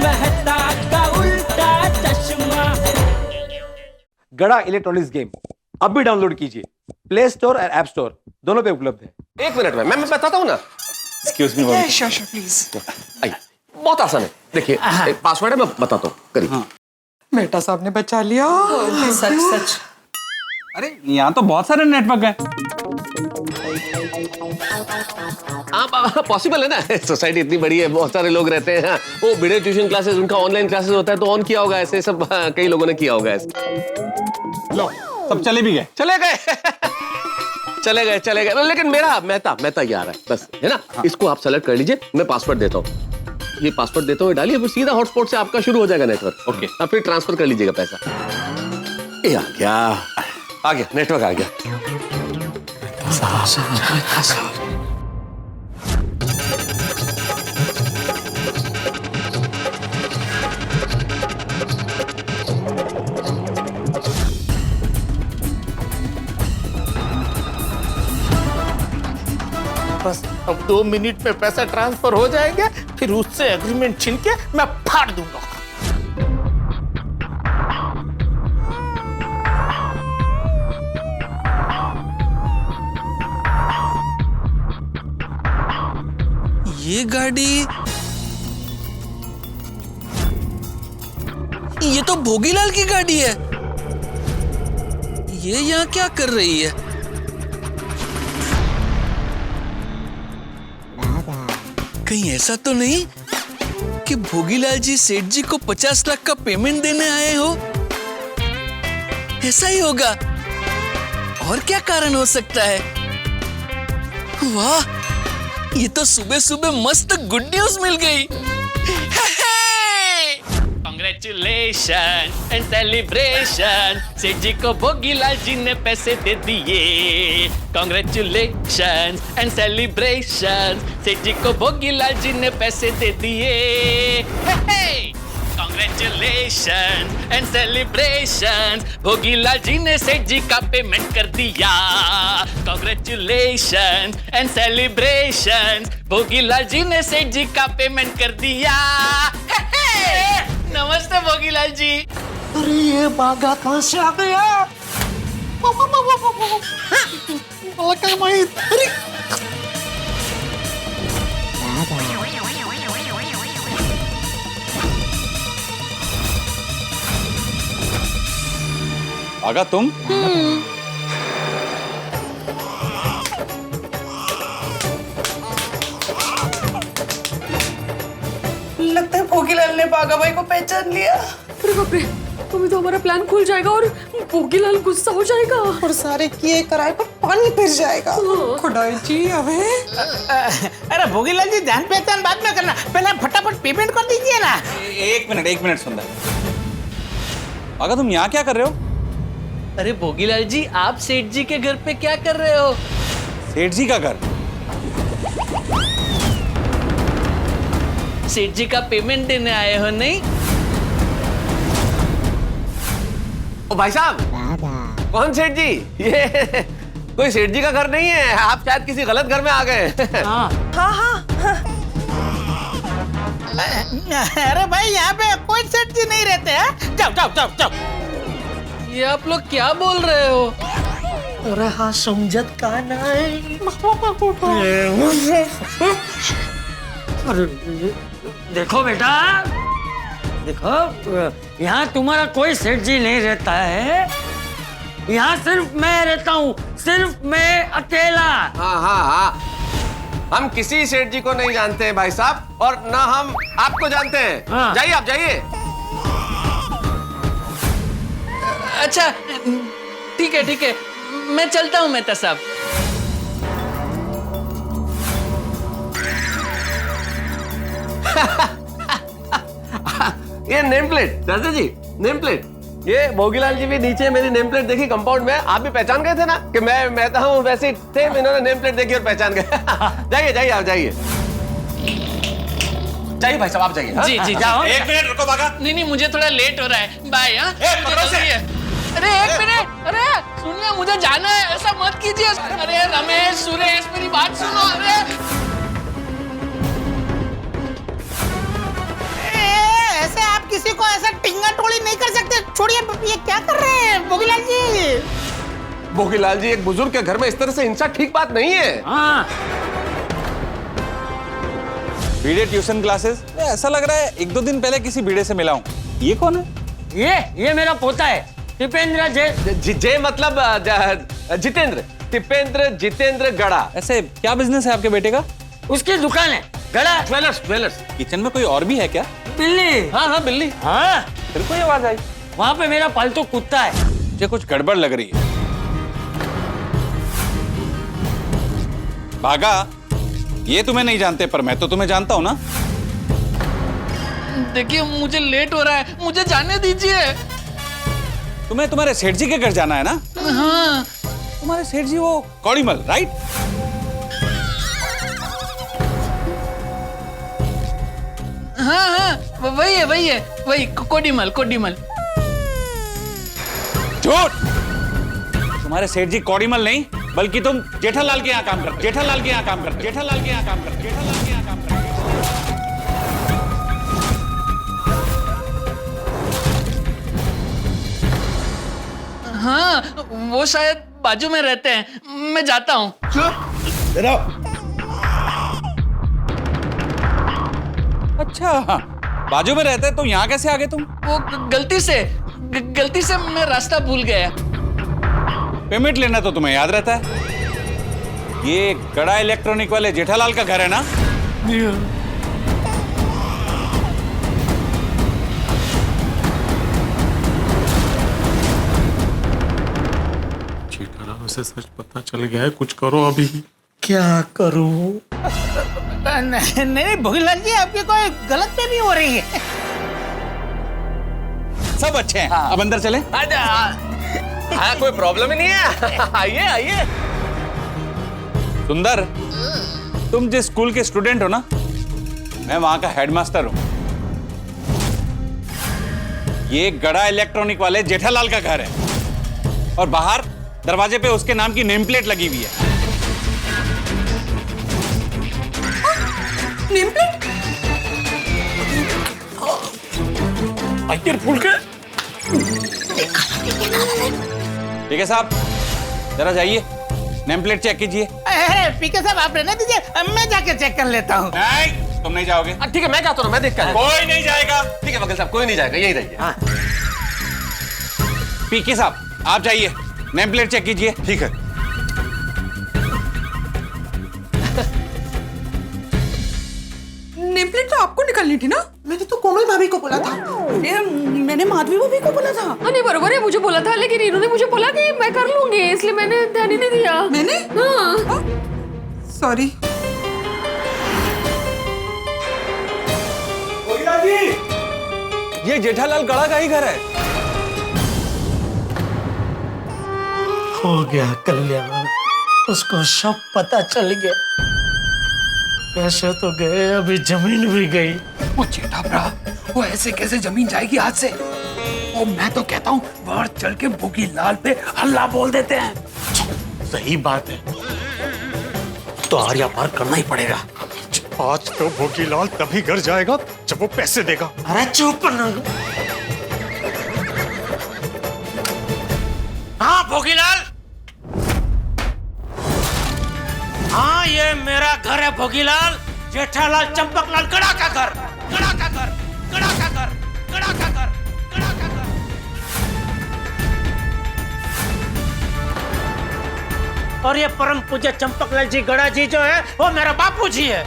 मेहता का उल्टा चश्मा। गड़ा इलेक्ट्रॉनिक्स गेम अब भी डाउनलोड कीजिए, प्ले स्टोर और ऐप स्टोर दोनों पे उपलब्ध है। 1 मिनट में मैं बताता हूँ ना। Excuse me Bobby. Sure please. आइए, बहुत आसान है। देखिए पासवर्ड है, मैं बताता हूँ, करिए। बेटा साहब ने बचा लिया। सच सच। अरे यहाँ तो बहुत सारे नेटवर्क हैं। हाँ पॉसिबल है ना, सोसाइटी इतनी बड़ी है, बहुत सारे लोग रहते हैं। वो वीडियो ट्यूशन क्लासेस, उनका ऑनलाइन क्लासेस होता है तो ऑन किया होगा, ऐसे सब कई लोगों ने किया होगा ऐसे। लो सब चले भी गए। चले गए लेकिन मेरा मेहता ये आ रहा है बस, है ना। इसको आप सेलेक्ट कर लीजिए, मैं पासवर्ड देता हूँ। ये पासवर्ड देता हूँ, डालिए, फिर सीधा हॉटस्पॉट से आपका शुरू हो जाएगा नेटवर्क। ओके, अब फिर ट्रांसफर कर लीजिएगा पैसा। ये आ गया नेटवर्क आ गया। बस अब 2 मिनट में पैसा ट्रांसफर हो जाएगा, फिर उससे एग्रीमेंट छीन के मैं फाड़ दूंगा। ये गाड़ी, ये तो भोगीलाल की गाड़ी है। ये यहाँ क्या कर रही है? कहीं ऐसा तो नहीं कि भोगीलाल जी सेठ जी को 50 लाख का पेमेंट देने आए हो? ऐसा ही होगा, और क्या कारण हो सकता है? वाह, ये तो सुबह सुबह मस्त गुड न्यूज मिल गई। कांग्रेचुलेशन एंड सेलिब्रेशन, सेठ जी को भोगीलाल जी ने पैसे दे दिए। कांग्रेचुलेशन एंड सेलिब्रेशन, सेठ जी को भोगीलाल जी ने पैसे दे दिए। कांग्रेचुलेशन एंड सेलिब्रेशन, भोगीलाल जी ने सेठ जी का पेमेंट कर दिया। कांग्रेचुलेशन एंड सेलिब्रेशन, भोगीलाल जी ने सेठ जी का पेमेंट कर दिया। नमस्ते भोगीलाल जी। अरे ये बागा कहाँ से आ गया? मला काय माहित? अरे आगा तुम? लगता है भोगीलाल ने बागा भाई को पहचान लिया। अरे बाप रे, तुम्हें तो हमारा प्लान खुल जाएगा और भोगीलाल गुस्सा हो जाएगा और सारे किए कराए पर पानी फिर जाएगा। खुदाई जी अबे। अरे भोगीलाल जी, जान पहचान बाद में करना, पहले फटाफट पेमेंट कर दीजिए ना। एक मिनट सुंदर। आगा तुम यहाँ क्या कर रहे हो? अरे भोगीलाल जी, आप सेठ जी के घर पे क्या कर रहे हो? सेठ जी का घर? सेठ जी का पेमेंट देने आए हो नहीं? ओ भाई साहब, कौन सेठ जी? ये कोई सेठ जी का घर नहीं है, आप शायद किसी गलत घर में आ गए। हाँ। अरे भाई, यहाँ पे कोई सेठ जी नहीं रहते हैं। जाओ जाओ जाओ जाओ। ये आप लोग क्या बोल रहे हो? अरे हाँ, समझत का नहीं। अरे देखो बेटा, देखो, यहाँ तुम्हारा कोई सेठ जी नहीं रहता है। यहाँ सिर्फ मैं रहता हूँ, सिर्फ मैं अकेला। हाँ, हम किसी सेठ जी को नहीं जानते हैं भाई साहब, और ना हम आपको जानते हैं। हाँ। जाइए, आप जाइए। अच्छा ठीक है, मैं चलता हूँ मेहता साहब। ये नेम प्लेट, चाचा जी, नेम प्लेट। ये भोगीलाल जी भी नीचे मेरी नेम प्लेट देखी कंपाउंड में, आप भी पहचान गए थे ना कि मैं मेहता हूँ, वैसे ही सेम इन्होंने नेम प्लेट देखी और पहचान गए। जाइए, आप जाइए। जाइए भाई साहब, आप जाइए। जी जाओ। 1 मिनट रुको बागा। नहीं, मुझे थोड़ा लेट हो रहा है। बाय। अरे 1 मिनट, अरे सुनिए, मुझे जाना है, ऐसा मत कीजिए। अरे रमेश, सुरेश, मेरी बात सुनो। अरे छोड़िए, ये क्या कर रहे हैं भोगीलाल जी? भोगीलाल जी, एक बुजुर्ग के घर में इस तरह से हिंसा ठीक बात नहीं है। हाँ भिड़े ट्यूशन क्लासेस, ऐसा लग रहा है 1-2 दिन पहले किसी भिड़े से मिला हूँ। ये कौन है? ये मेरा पोता है टिपेंद्र जय। जय मतलब जितेंद्र, टिपेंद्र जितेंद्र गड़ा। ऐसे क्या बिजनेस है आपके बेटे का? उसकी दुकान है गड़ा ज्वेलर्स। किचन में कोई और भी है क्या? बिल्ली। हाँ बिल्ली। हाँ फिर कोई आवाज आई? वहाँ पे मेरा पालतू कुत्ता है। मुझे कुछ गड़बड़ लग रही है। भागा, ये तुम्हें नहीं जानते पर मैं तो तुम्हें जानता हूँ ना। देखिए मुझे लेट हो रहा है, मुझे जाने दीजिए। तुम्हें तुम्हारे सेठ जी के घर जाना है ना? हाँ तुम्हारे सेठ जी वो कौड़ीमल, राइट? हाँ वही है कोडीमल। झूठ! तुम्हारे सेठ जी कौड़ीमल नहीं, बल्कि तुम जेठालाल के यहाँ काम करते। जेठालाल के यहाँ काम करते। हाँ वो शायद बाजू में रहते हैं, मैं जाता हूँ। अच्छा, बाजू में रहते तो यहाँ कैसे आ गए तुम? वो गलती से मैं रास्ता भूल गया। पेमेंट लेना तो तुम्हें याद रहता है। ये गड़ा इलेक्ट्रॉनिक वाले जेठालाल का घर है ना? जेठालाल से सच पता चल गया है, कुछ करो अभी। क्या करूं? नहीं भोगीलाल जी, आपकी कोई गलतफहमी हो रही है। सब अच्छे हैं। अब अंदर चलें? हाँ कोई प्रॉब्लम ही नहीं है। आइए। सुंदर, तुम जिस स्कूल के स्टूडेंट हो ना, मैं वहां का हेडमास्टर हूं। ये गड़ा इलेक्ट्रॉनिक वाले जेठालाल का घर है और बाहर दरवाजे पे उसके नाम की नेम प्लेट लगी हुई है। Name plate? आइए फूल के। ठीक है साहब, जरा जाइए, नेम प्लेट चेक कीजिए। पीके साहब आप रहने दीजिए, मैं जाके चेक कर लेता हूँ। नहीं, तुम नहीं जाओगे। ठीक है, मैं जाता हूँ, मैं देख कर। कोई नहीं जाएगा। ठीक है वकील साहब, कोई नहीं जाएगा, यही रहिए। हाँ। पीके साहब, आप जाइए, नेम प्लेट चेक कीजिए। ठीक है। नेम प्लेट तो आपको निकालनी थी ना? मैंने तो कोमल भाभी को बोला था। मैंने माधवी भाभी को बोला था। हाँ नहीं बरोबर है, मुझे बोला था, लेकिन इन्होंने मुझे बोला कि मैं कर लूंगी, इसलिए मैंने ध्यान ही नहीं दिया। मैंने? हाँ सॉरी। ये जेठालाल गड़ा का ही घर है। हो गया कल्याण, उसको सब पता चल गया। पैसे तो गए, अभी जमीन भी गई। वो जेठाभरा, वो ऐसे कैसे जमीन जाएगी हाथ से? और मैं तो कहता हूँ बाहर चल के भोगीलाल पे हल्ला बोल देते हैं। सही बात है, तो आर्या पार करना ही पड़ेगा। आज तो भोगीलाल तभी घर जाएगा जब वो पैसे देगा। अरे चुप ना। हाँ भोगीलाल, हाँ ये मेरा घर है भोगीलाल, जेठालाल चंपकलाल गड़ा का घर, गड़ा का घर, गड़ा का घर, गड़ा का घर, गड़ा का घर। और ये परम पूज्य चंपकलाल जी गड़ा जी जो है वो मेरा बापू जी है।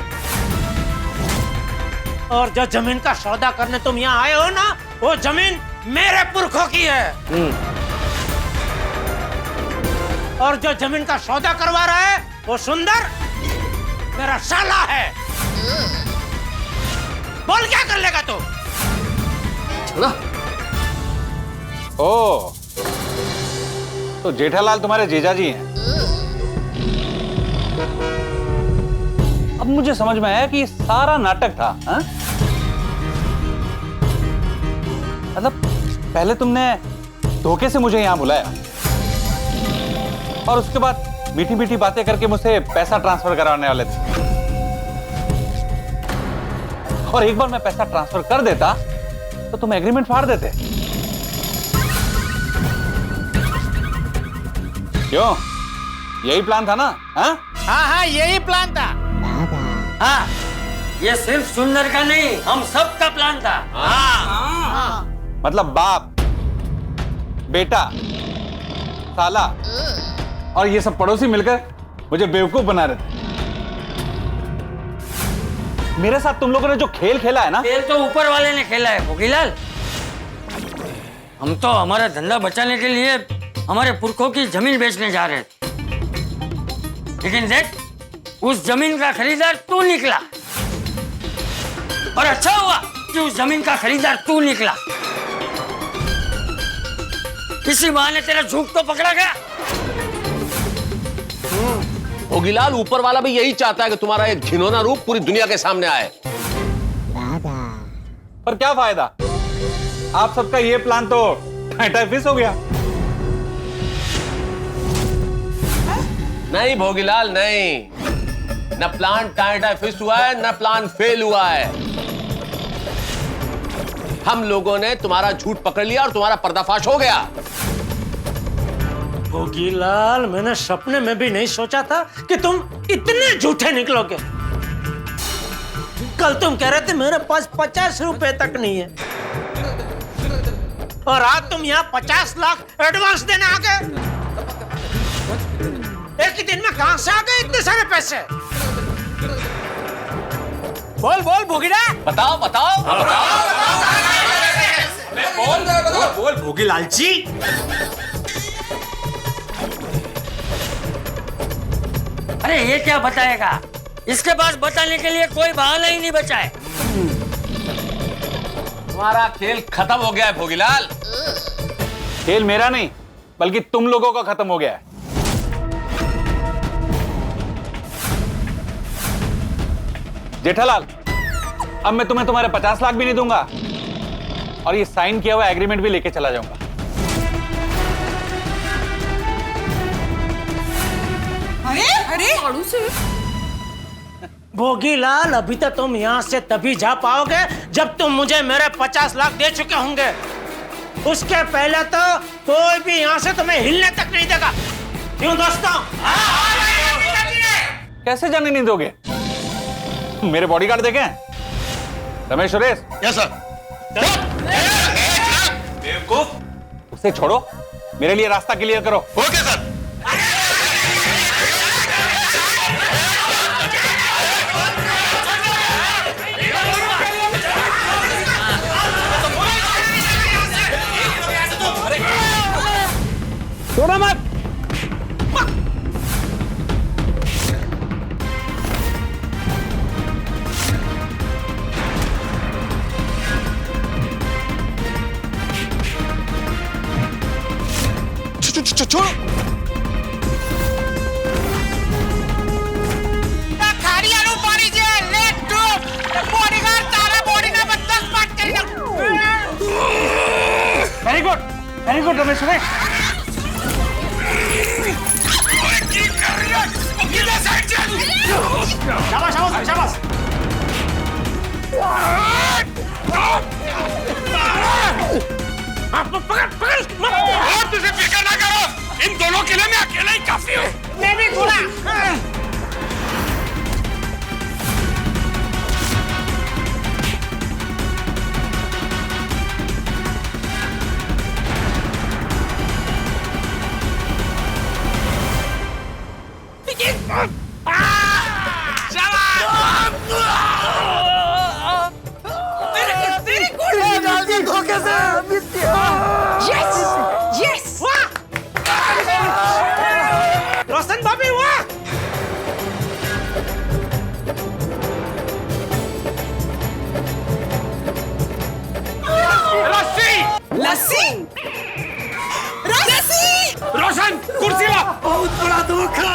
और जो जमीन का सौदा करने तुम यहाँ आए हो ना, वो जमीन मेरे पुरखों की है। और जो जमीन का सौदा करवा रहा है वो सुंदर मेरा साला है। बोल क्या कर लेगा तू? चलो। ओ, तो जेठालाल तुम्हारे जीजा जी हैं। अब मुझे समझ में आया कि ये सारा नाटक था। हा? मतलब पहले तुमने धोखे से मुझे यहां बुलाया और उसके बाद मीठी मीठी बातें करके मुझसे पैसा ट्रांसफर कराने वाले थे। और एक बार मैं पैसा ट्रांसफर कर देता तो तुम एग्रीमेंट फाड़ देते। क्यों, यही प्लान था ना? हाँ हाँ यही प्लान था। हाँ, ये सिर्फ सुंदर का नहीं, हम सब का प्लान था। हाँ। मतलब बाप, बेटा, साला और ये सब पड़ोसी मिलकर मुझे बेवकूफ बना रहे थे। मेरे साथ तुम लोगों ने जो खेल खेला है ना, खेल तो ऊपर वाले ने खेला है भोगीलाल। हम तो हमारा धंधा बचाने के लिए हमारे पुरखों की जमीन बेचने जा रहे थे, लेकिन देख, उस जमीन का खरीदार तू निकला। और अच्छा हुआ कि उस जमीन का खरीदार तू निकला। इसी बहाने तेरा झूठ तो पकड़ा गया। भोगीलाल, ऊपर वाला भी यही चाहता है कि तुम्हारा एक घिनौना रूप पूरी दुनिया के सामने आए। पर क्या फायदा, आप सबका ये प्लान तो टाइफिस हो गया। नहीं भोगीलाल नहीं, न प्लान टाइफिस हुआ है, न प्लान फेल हुआ है। हम लोगों ने तुम्हारा झूठ पकड़ लिया और तुम्हारा पर्दाफाश हो गया। भोगीलाल, मैंने सपने में भी नहीं सोचा था कि तुम इतने झूठे निकलोगे। कल तुम कह रहे थे मेरे पास 50 रुपए तक नहीं है, और आज तुम यहाँ 50 लाख एडवांस देने आ गए। एक ही दिन में कहां से आ गए इतने सारे पैसे? बोल बोल भोगीलाल, बताओ बताओ बोल भोगीलाल जी। अरे ये क्या बताएगा? इसके पास बताने के लिए कोई बहाना ही नहीं बचा है। तुम्हारा खेल खत्म हो गया है भोगीलाल। खेल मेरा नहीं, बल्कि तुम लोगों का खत्म हो गया है। जेठालाल, अब मैं तुम्हें तुम्हारे 50 लाख भी नहीं दूंगा और ये साइन किया हुआ एग्रीमेंट भी लेके चला जाऊंगा। अरे भोगीलाल, अभी तक तुम यहाँ से तभी जा पाओगे जब तुम मुझे मेरे 50 लाख दे चुके होंगे। उसके पहले तो कोई भी यहाँ से तुम्हें हिलने तक नहीं देगा। क्यों दोस्तों? कैसे जाने नहीं दोगे? मेरे बॉडीगार्ड देखें, रमेश सुरेश। Yes sir. बेवकूफ, उसे छोड़ो, मेरे लिए रास्ता क्लियर करो। Okay sir. छोड़ो मत। छोड़ो। Very good Ramesh Suresh. शाबाश शाबाश शाबाश। पकड़ पकड़। और तुझे फिक्र ना करो, इन दोनों के लिए मैं अकेला ही काफी हूँ। मैं भी थोड़ा। रोशन भाभी वाह। लस्सी लस्सी। रोशन, कुर्सी ला। बहुत बड़ा धोखा।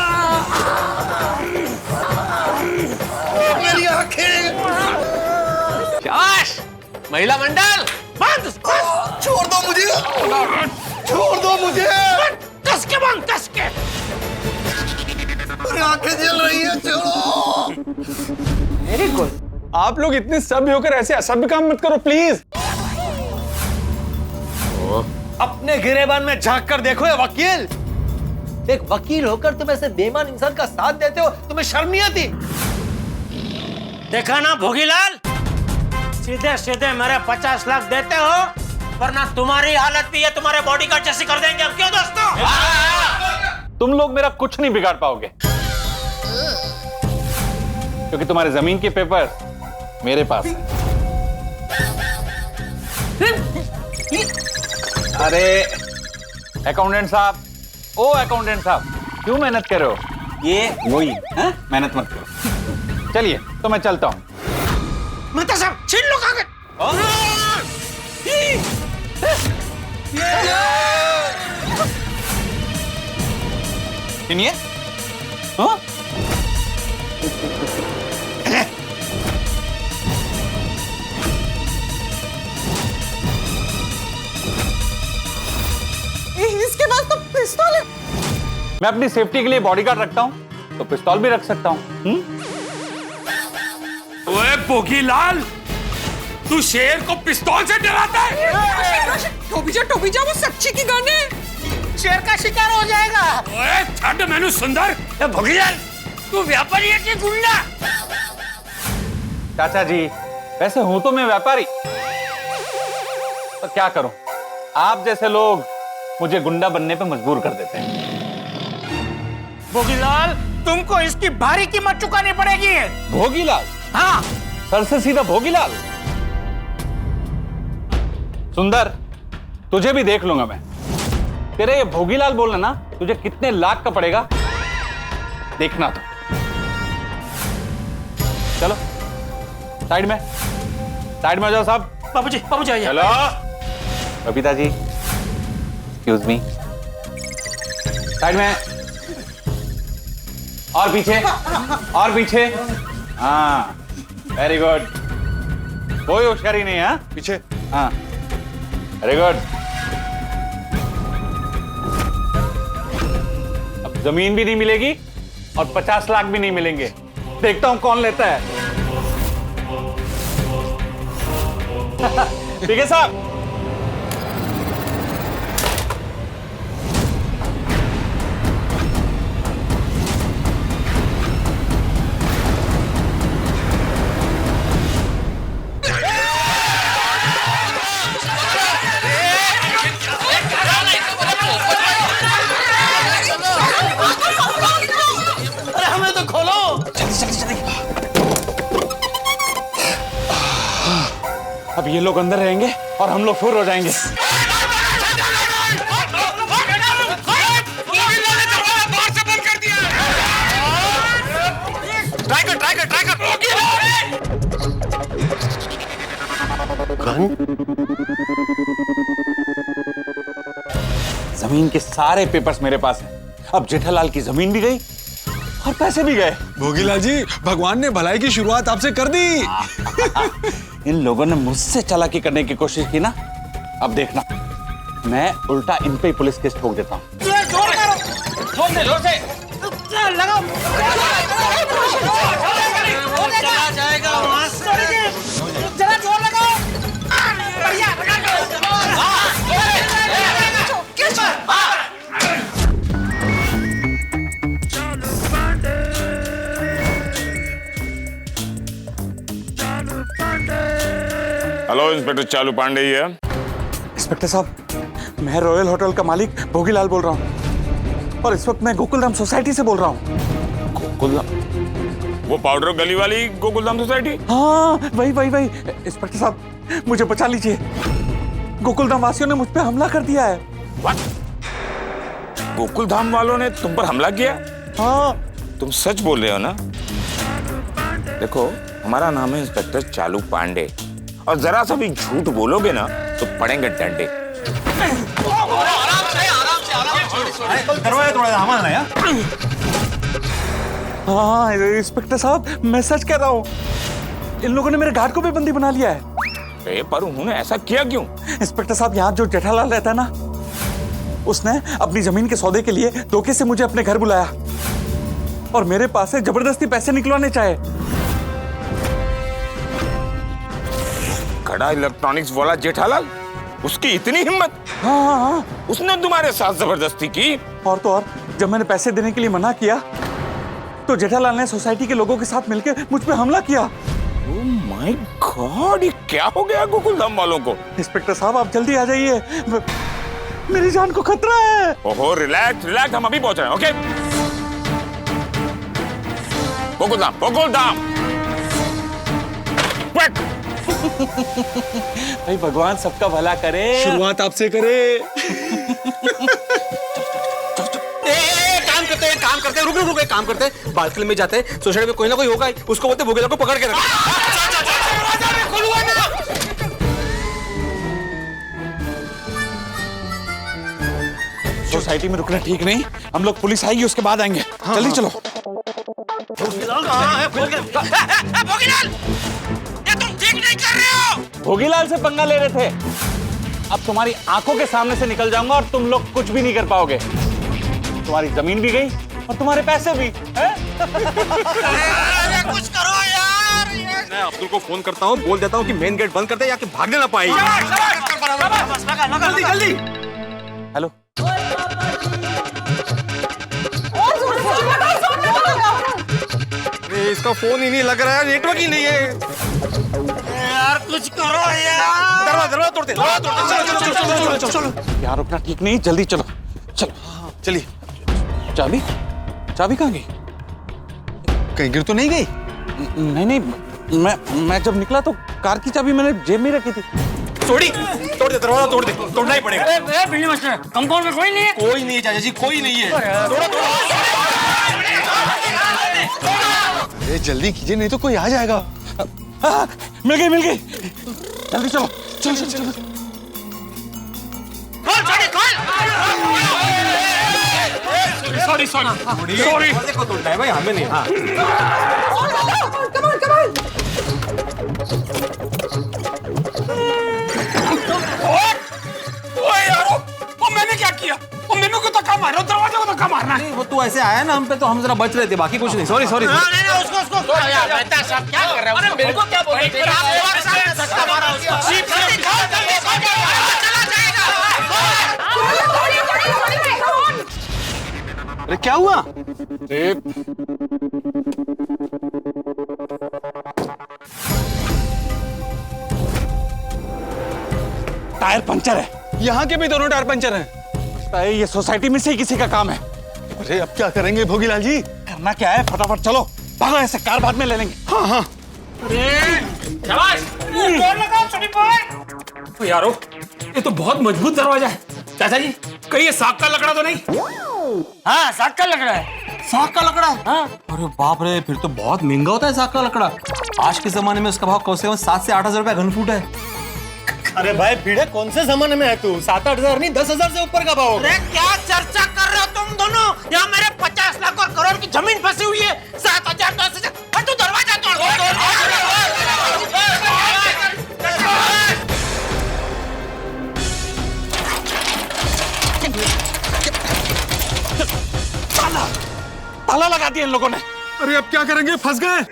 मेरी आंखें। शाबाश महिला मंडल। बंद। छोड़ दो मुझे, छोड़ दो मुझे। कस के बंद, कस के। मेरी आंखें जल रही है, छोड़ो। Very good. आप लोग इतने सभ्य होकर ऐसे असभ्य काम मत करो प्लीज। अपने गिरेबान में झांक कर देखो ये वकील, एक वकील होकर तुम ऐसे बेईमान इंसान का साथ देते हो, तुम्हें शर्म नहीं आती? देखा ना भोगीलाल, सीधे सीधे मेरे 50 लाख देते हो, वरना तुम्हारी हालत भी है तुम्हारे बॉडीगार्ड जैसी कर देंगे हम। क्यों दोस्तों? तुम लोग मेरा कुछ नहीं बिगाड़ पाओगे, क्योंकि तुम्हारे जमीन के पेपर मेरे पास है। अरे अकाउंटेंट साहब, ओ अकाउंटेंट साहब, क्यों मेहनत कर रहे हो? ये वही है, मेहनत मत करो। चलिए तो मैं चलता हूं। मेहता साहब छीन लो कागज। सुनिए, हाँ? इसके पास तो पिस्तौल है। मैं अपनी सेफ्टी के लिए बॉडीगार्ड रखता हूं, तो पिस्तौल भी रख सकता हूं। ओए भोगीलाल, तू शेर को पिस्तौल से डराता है? टोपी जा वो सच्ची की गन है। शेर का शिकार हो जाएगा। ओए छड़ मैनू सुंदर। भोगीलाल, तू व्यापारी है कि गुंडा? चाचा जी, वैसे हूं तो मैं व्यापारी, तो क्या करूं, आप जैसे लोग मुझे गुंडा बनने पे मजबूर कर देते हैं। भोगीलाल, तुमको इसकी भारी कीमत चुकानी पड़ेगी। भोगीलाल? हाँ, सर से सीधा भोगीलाल? सुंदर, तुझे भी देख लूंगा मैं। तेरे ये भोगीलाल बोलना ना तुझे कितने लाख का पड़ेगा, देखना तो। चलो साइड में आ जाओ साहब। बाबूजी आइए। चलो Babita ji, excuse me, side में, और पीछे। हाँ, वेरी गुड, कोई होशियारी नहीं है। पीछे, हाँ, वेरी गुड। अब जमीन भी नहीं मिलेगी और 50 लाख भी नहीं मिलेंगे। देखता हूं कौन लेता है। ठीक है साहब। हमें तो खोलो। अब ये लोग अंदर रहेंगे और हम लोग फुर हो जाएंगे। जमीन के सारे पेपर्स मेरे पास हैं। अब जेठालाल की जमीन भी गई और पैसे भी गए। भोगीलाल जी, भगवान ने भलाई की शुरुआत आपसे कर दी। इन लोगों ने मुझसे चालाकी करने की कोशिश की ना, अब देखना मैं उल्टा इन पे पुलिस केस ठोक देता हूँ। जोर से लगाओ। चला जाएगा वहां से। जरा जोर लगाओ। बढ़िया। हेलो, इंस्पेक्टर चालू पांडे ही है। इंस्पेक्टर साहब, मैं रॉयल होटल का मालिक भोगीलाल बोल रहा हूँ, और इस वक्त मैं गोकुलधाम सोसाइटी से बोल रहा हूँ। गोकुलधाम? वो पाउडर गली वाली गोकुलधाम सोसाइटी? हाँ, वही। इंस्पेक्टर साहब, मुझे बचा लीजिए। गोकुलधाम वासियों ने मुझ पे हमला कर दिया है। What? गोकुलधाम वालों ने तुम पर हमला किया? हाँ। तुम सच बोल रहे हो ना? देखो, हमारा नाम है इंस्पेक्टर चालू पांडे, और जरा सा भी झूठ बोलोगे ना तो पड़ेंगे डंडे। दरवाजा थोड़ा सामान लाया। हाँ इंस्पेक्टर साहब, मैं सच कह रहा हूँ, इन लोगों ने मेरे गार्ड को भी बंदी बना लिया है। पर उन्होंने ऐसा किया क्यों? इंस्पेक्टर साहब, यहाँ जो जेठालाल रहता है ना, उसने अपनी जमीन के सौदे के लिए धोखे से मुझे अपने घर बुलाया और मेरे पास से जबरदस्ती पैसे निकलवाने चाहे। गड़ा इलेक्ट्रॉनिक्स वाला जेठालाल, उसकी इतनी हिम्मत? हाँ। उसने तुम्हारे साथ जबरदस्ती की? और तो और जब मैंने पैसे देने के लिए मना किया तो जेठालाल ने सोसाइटी के लोगों के साथ मिलकर मुझ पे हमला किया। ओह माय गॉड, ये क्या हो गया गोकुलधाम वालों को? इंस्पेक्टर साहब आप जल्दी आ जाइए, मेरी जान को खतरा है। ओहो रिलैक्स रिलैक्स, हम अभी पहुंच रहे हैं। ओके गोकुलधाम गोकुलधाम। भाई भगवान सबका भला करे। शुरुआत आपसे करे। काम करते रुक काम करते, बालकनी में जाते, सोसाइटी में कोई ना कोई होगा, उसको बोलते भोगेला को पकड़ के रख। सोसाइटी में रुकना ठीक नहीं, हम लोग पुलिस आएगी उसके बाद आएंगे। जल्दी चलो। भोगीलाल, ये तुम ठीक नहीं कर रहे हो। भोगीलाल से पंगा ले रहे थे, अब तुम्हारी आंखों के सामने से निकल जाऊंगा और तुम लोग कुछ भी नहीं कर पाओगे। तुम्हारी जमीन भी गई और तुम्हारे पैसे भी। कुछ करो यार। मैं अब्दुल को फोन करता हूँ, बोल देता हूँ कि मेन गेट बंद कर दे या कि भागने ना पाए। जल्दी जल्दी। हेलो इसका फोन ही नहीं लग रहा है, नेटवर्क ही नहीं है यार, कुछ करो यार। दरवाजा तोड़ते। चलो यार रुकना ठीक नहीं, जल्दी चलो। चलो चलिए। चाबी चाबी कहाँ गई? कहीं गिर तो नहीं गई? नहीं, मैं जब निकला तो कार की चाबी मैंने जेब में रखी थी। तोड़ दे, दरवाजा तोड़ दे, तोड़ना ही पड़ेगा। बिल्ली मास्टर, कंपाउंड में कोई नहीं है? कोई नहीं है चाचा जी, कोई नहीं है। अरे जल्दी कीजिए नहीं तो कोई आ जाएगा। मिल गई। जल्दी चलो। सॉरी देखो तोड़ना है भाई, हमें नहीं। मैंने क्या किया? मेरे को धक्का मारो, दरवाजे को धक्का मारना। नहीं वो तू ऐसे आया ना हम पे, तो हम जरा बच रहे थे, बाकी कुछ नहीं। सॉरी नहीं, उसको बेटा साहब क्या कर रहे हो? अरे मेरे को क्या बोल रहे थे? धक्का मारा उसको। अरे क्या हुआ? टायर पंचर है। यहाँ के भी दोनों टायर पंचर हैं। ये सोसाइटी में से ही किसी का काम है। अरे अब क्या करेंगे भोगीलाल जी? करना क्या है, फटाफट चलो, भागो ऐसे, कार बाद में ले लेंगे। हाँ। यारो, ये तो बहुत मजबूत दरवाजा है। चाचा जी, कहीं ये साग का लकड़ा तो नहीं? हाँ, साग का लकड़ा है। साग का लकड़ा? हाँ। अरे बाप रे, फिर तो बहुत महंगा होता है साग का लकड़ा। आज के जमाने में उसका भाव कम से कम 7 से 8 हजार रुपया घन फुट है। अरे भाई भिड़े, कौन से जमाने में है तू? 7-8 हजार नहीं, 10 हजार से ऊपर का भाव। अरे क्या चर्चा कर रहे हो तुम दोनों? यहाँ मेरे 50 लाख और करोड़ की जमीन फंसी हुई है। 7,000 10,000 और तू दरवाजा तोड़। ताला लगा दिया इन लोगों ने। अरे अब क्या करेंगे, फंस गए।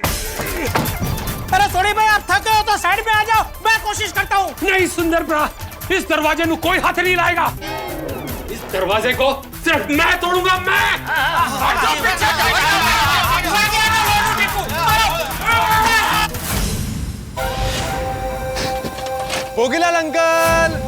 अरे सोनी भाई, आप थके हो तो साइड में आ जाओ, मैं कोशिश करता हूँ। नहीं सुंदर ब्रा, इस दरवाजे में कोई हाथ नहीं लाएगा। इस दरवाजे को सिर्फ मैं तोड़ूंगा, मैं। भोगीलाल अंकल।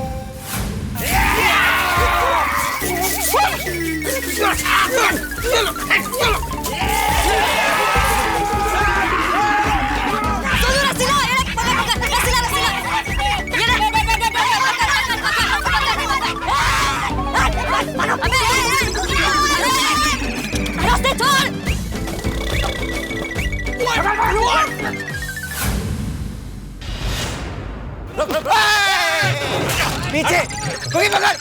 पीछे कोई पकड़।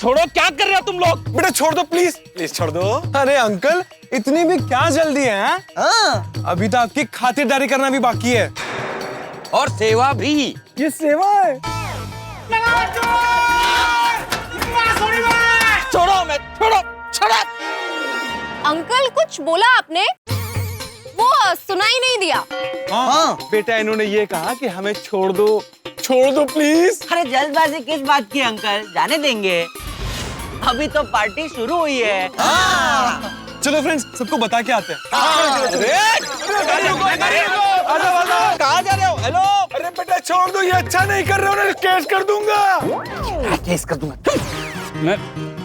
छोड़ो, क्या कर रहे हो तुम लोग? बेटा छोड़ दो प्लीज, प्लीज छोड़ दो। अरे अंकल इतनी भी क्या जल्दी है? हाँ? अभी तो आपकी खातिरदारी करना भी बाकी है और सेवा भी। ये सेवा है। छोड़ो मैं, छोड़ो छोड़ो। अंकल कुछ बोला आपने? वो सुनाई नहीं दिया। हाँ बेटा इन्होंने ये कहा कि हमें छोड़ दो प्लीज। अरे जल्दबाजी किस बात की अंकल, जाने देंगे, अभी तो पार्टी शुरू हुई है। चलो फ्रेंड्स सबको बता के आते हैं। कहाँ जा रहे हो? हेलो। अरे बेटा छोड़ दो, ये अच्छा नहीं कर रहे हो ना, केस कर दूंगा। केस कर दूंगा।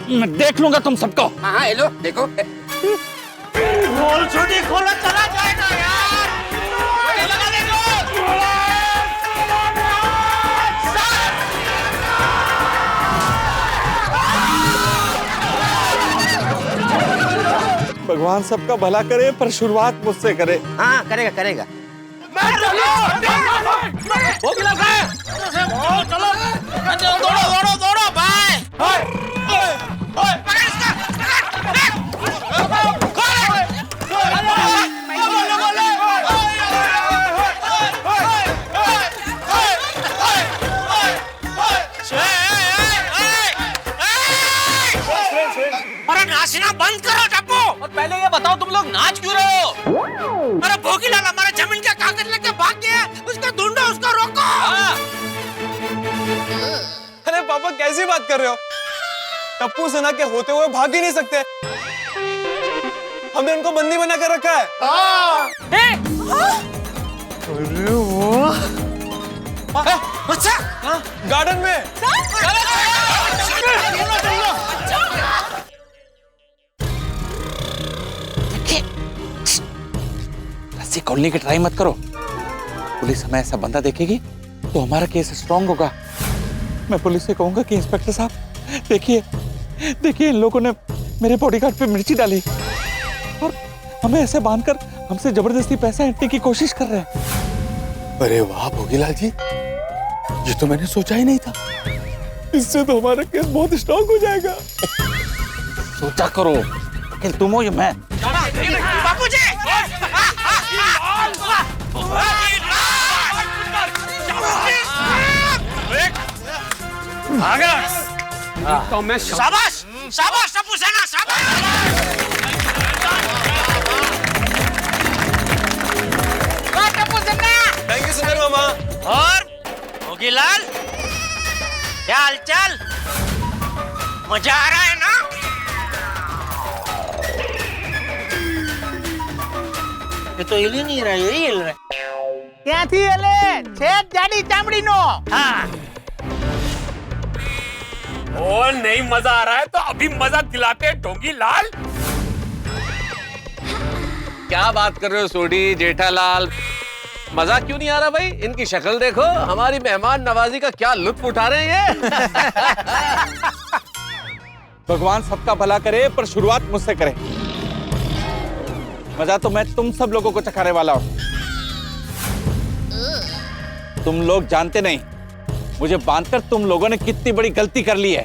मैं देख लूंगा तुम सबको। हाँ हेलो देखो। खोल छोटी खोलो, चला जाएगा यार। लगा देखो। भगवान सबका भला करे पर शुरुआत मुझसे करे। हाँ करेगा करेगा। दौड़ो दौड़ो भाई। अरे नाचना बंद करो टप्पू। और पहले ये बताओ तुम लोग नाच क्यों रहे हो? अरे भोगीलाल हमारे जमीन के कागज लेके भाग गया, उसको ढूंढो, उसको रोको। अरे पापा कैसी बात कर रहे हो? टप्पू सेना के होते हुए भाग ही नहीं सकते। हमने उनको बंदी बना कर रखा है। अरे वो अच्छा गार्डन में। रस्सी खोलने की ट्राई मत करो, पुलिस हमें ऐसा बंदा देखेगी तो हमारा केस स्ट्रांग होगा। मैं पुलिस से कहूंगा कि इंस्पेक्टर साहब देखिए इन लोगों ने मेरे बॉडीगार्ड पे मिर्ची डाली और हमें ऐसे बांधकर हमसे जबरदस्ती पैसा ऐंठने की कोशिश कर रहे हैं। अरे वाह भोगीलाल जी, ये तो मैंने सोचा ही नहीं था। इससे तो हमारा केस बहुत स्ट्रांग हो जाएगा। सोचा करो, लेकिन तुम हो या मैं? बाबूजी। तो मैं शाबाश शाबाश टप्पू सेना, शाबाश। टप्पू सेना। थैंक यू सुनील मामा। और भोगीलाल क्या हालचाल? मजा आ रहा है ना? ये तो हिल ही नहीं रहा, यही हिल रहा है। क्या थी हिले? छेद जाडी चामड़ी नो। हाँ। और नहीं मजा आ रहा है तो अभी मजा दिलाते ढोंगी लाल। क्या बात कर रहे हो सोडी जेठालाल? मजा क्यों नहीं आ रहा भाई? इनकी शक्ल देखो, हमारी मेहमान नवाजी का क्या लुत्फ उठा रहे हैं ये। भगवान सबका भला करे पर शुरुआत मुझसे करे। मजा तो मैं तुम सब लोगों को चखाने वाला हूं। तुम लोग जानते नहीं मुझे बांधकर तुम लोगों ने कितनी बड़ी गलती कर ली है।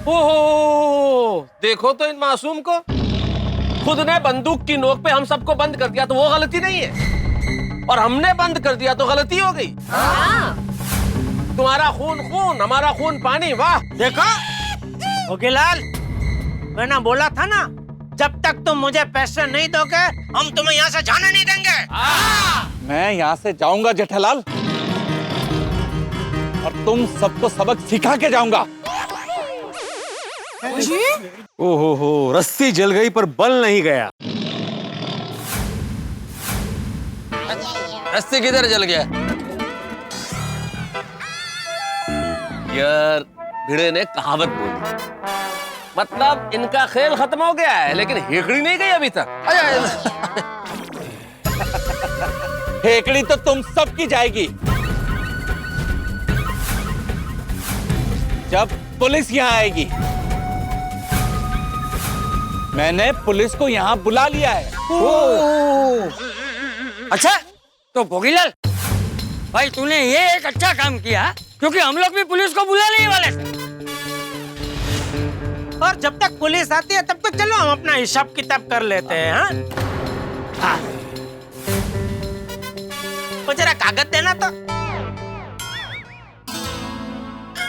ओहो, देखो तो इन मासूम को, खुद ने बंदूक की नोक पे हम सबको बंद कर दिया तो वो गलती नहीं है, और हमने बंद कर दिया तो गलती हो गई। तुम्हारा खून खून, हमारा खून पानी। वाह देखो भोगीलाल, मैंने बोला था ना, जब तक तुम मुझे पैसे नहीं दोगे हम तुम्हें यहाँ से जाने नहीं देंगे। मैं यहाँ से जाऊंगा जेठालाल, और तुम सबको सबक सिखा के जाऊंगा। ओहो, रस्सी जल गई पर बल नहीं गया। रस्सी किधर जल गया? यार भिड़े ने कहावत बोली, मतलब इनका खेल खत्म हो गया है, लेकिन हेकड़ी नहीं गई अभी तक। हेकड़ी तो तुम सबकी जाएगी जब पुलिस यहाँ आएगी। मैंने पुलिस को यहाँ बुला लिया है। अच्छा तो भोगीलाल भाई, तूने ये एक अच्छा काम किया क्योंकि हम लोग भी पुलिस को बुलाने ही वाले थे। और जब तक पुलिस आती है तब तक चलो हम अपना हिसाब किताब कर लेते हैं। हाँ? हाँ। तो जरा कागज देना तो।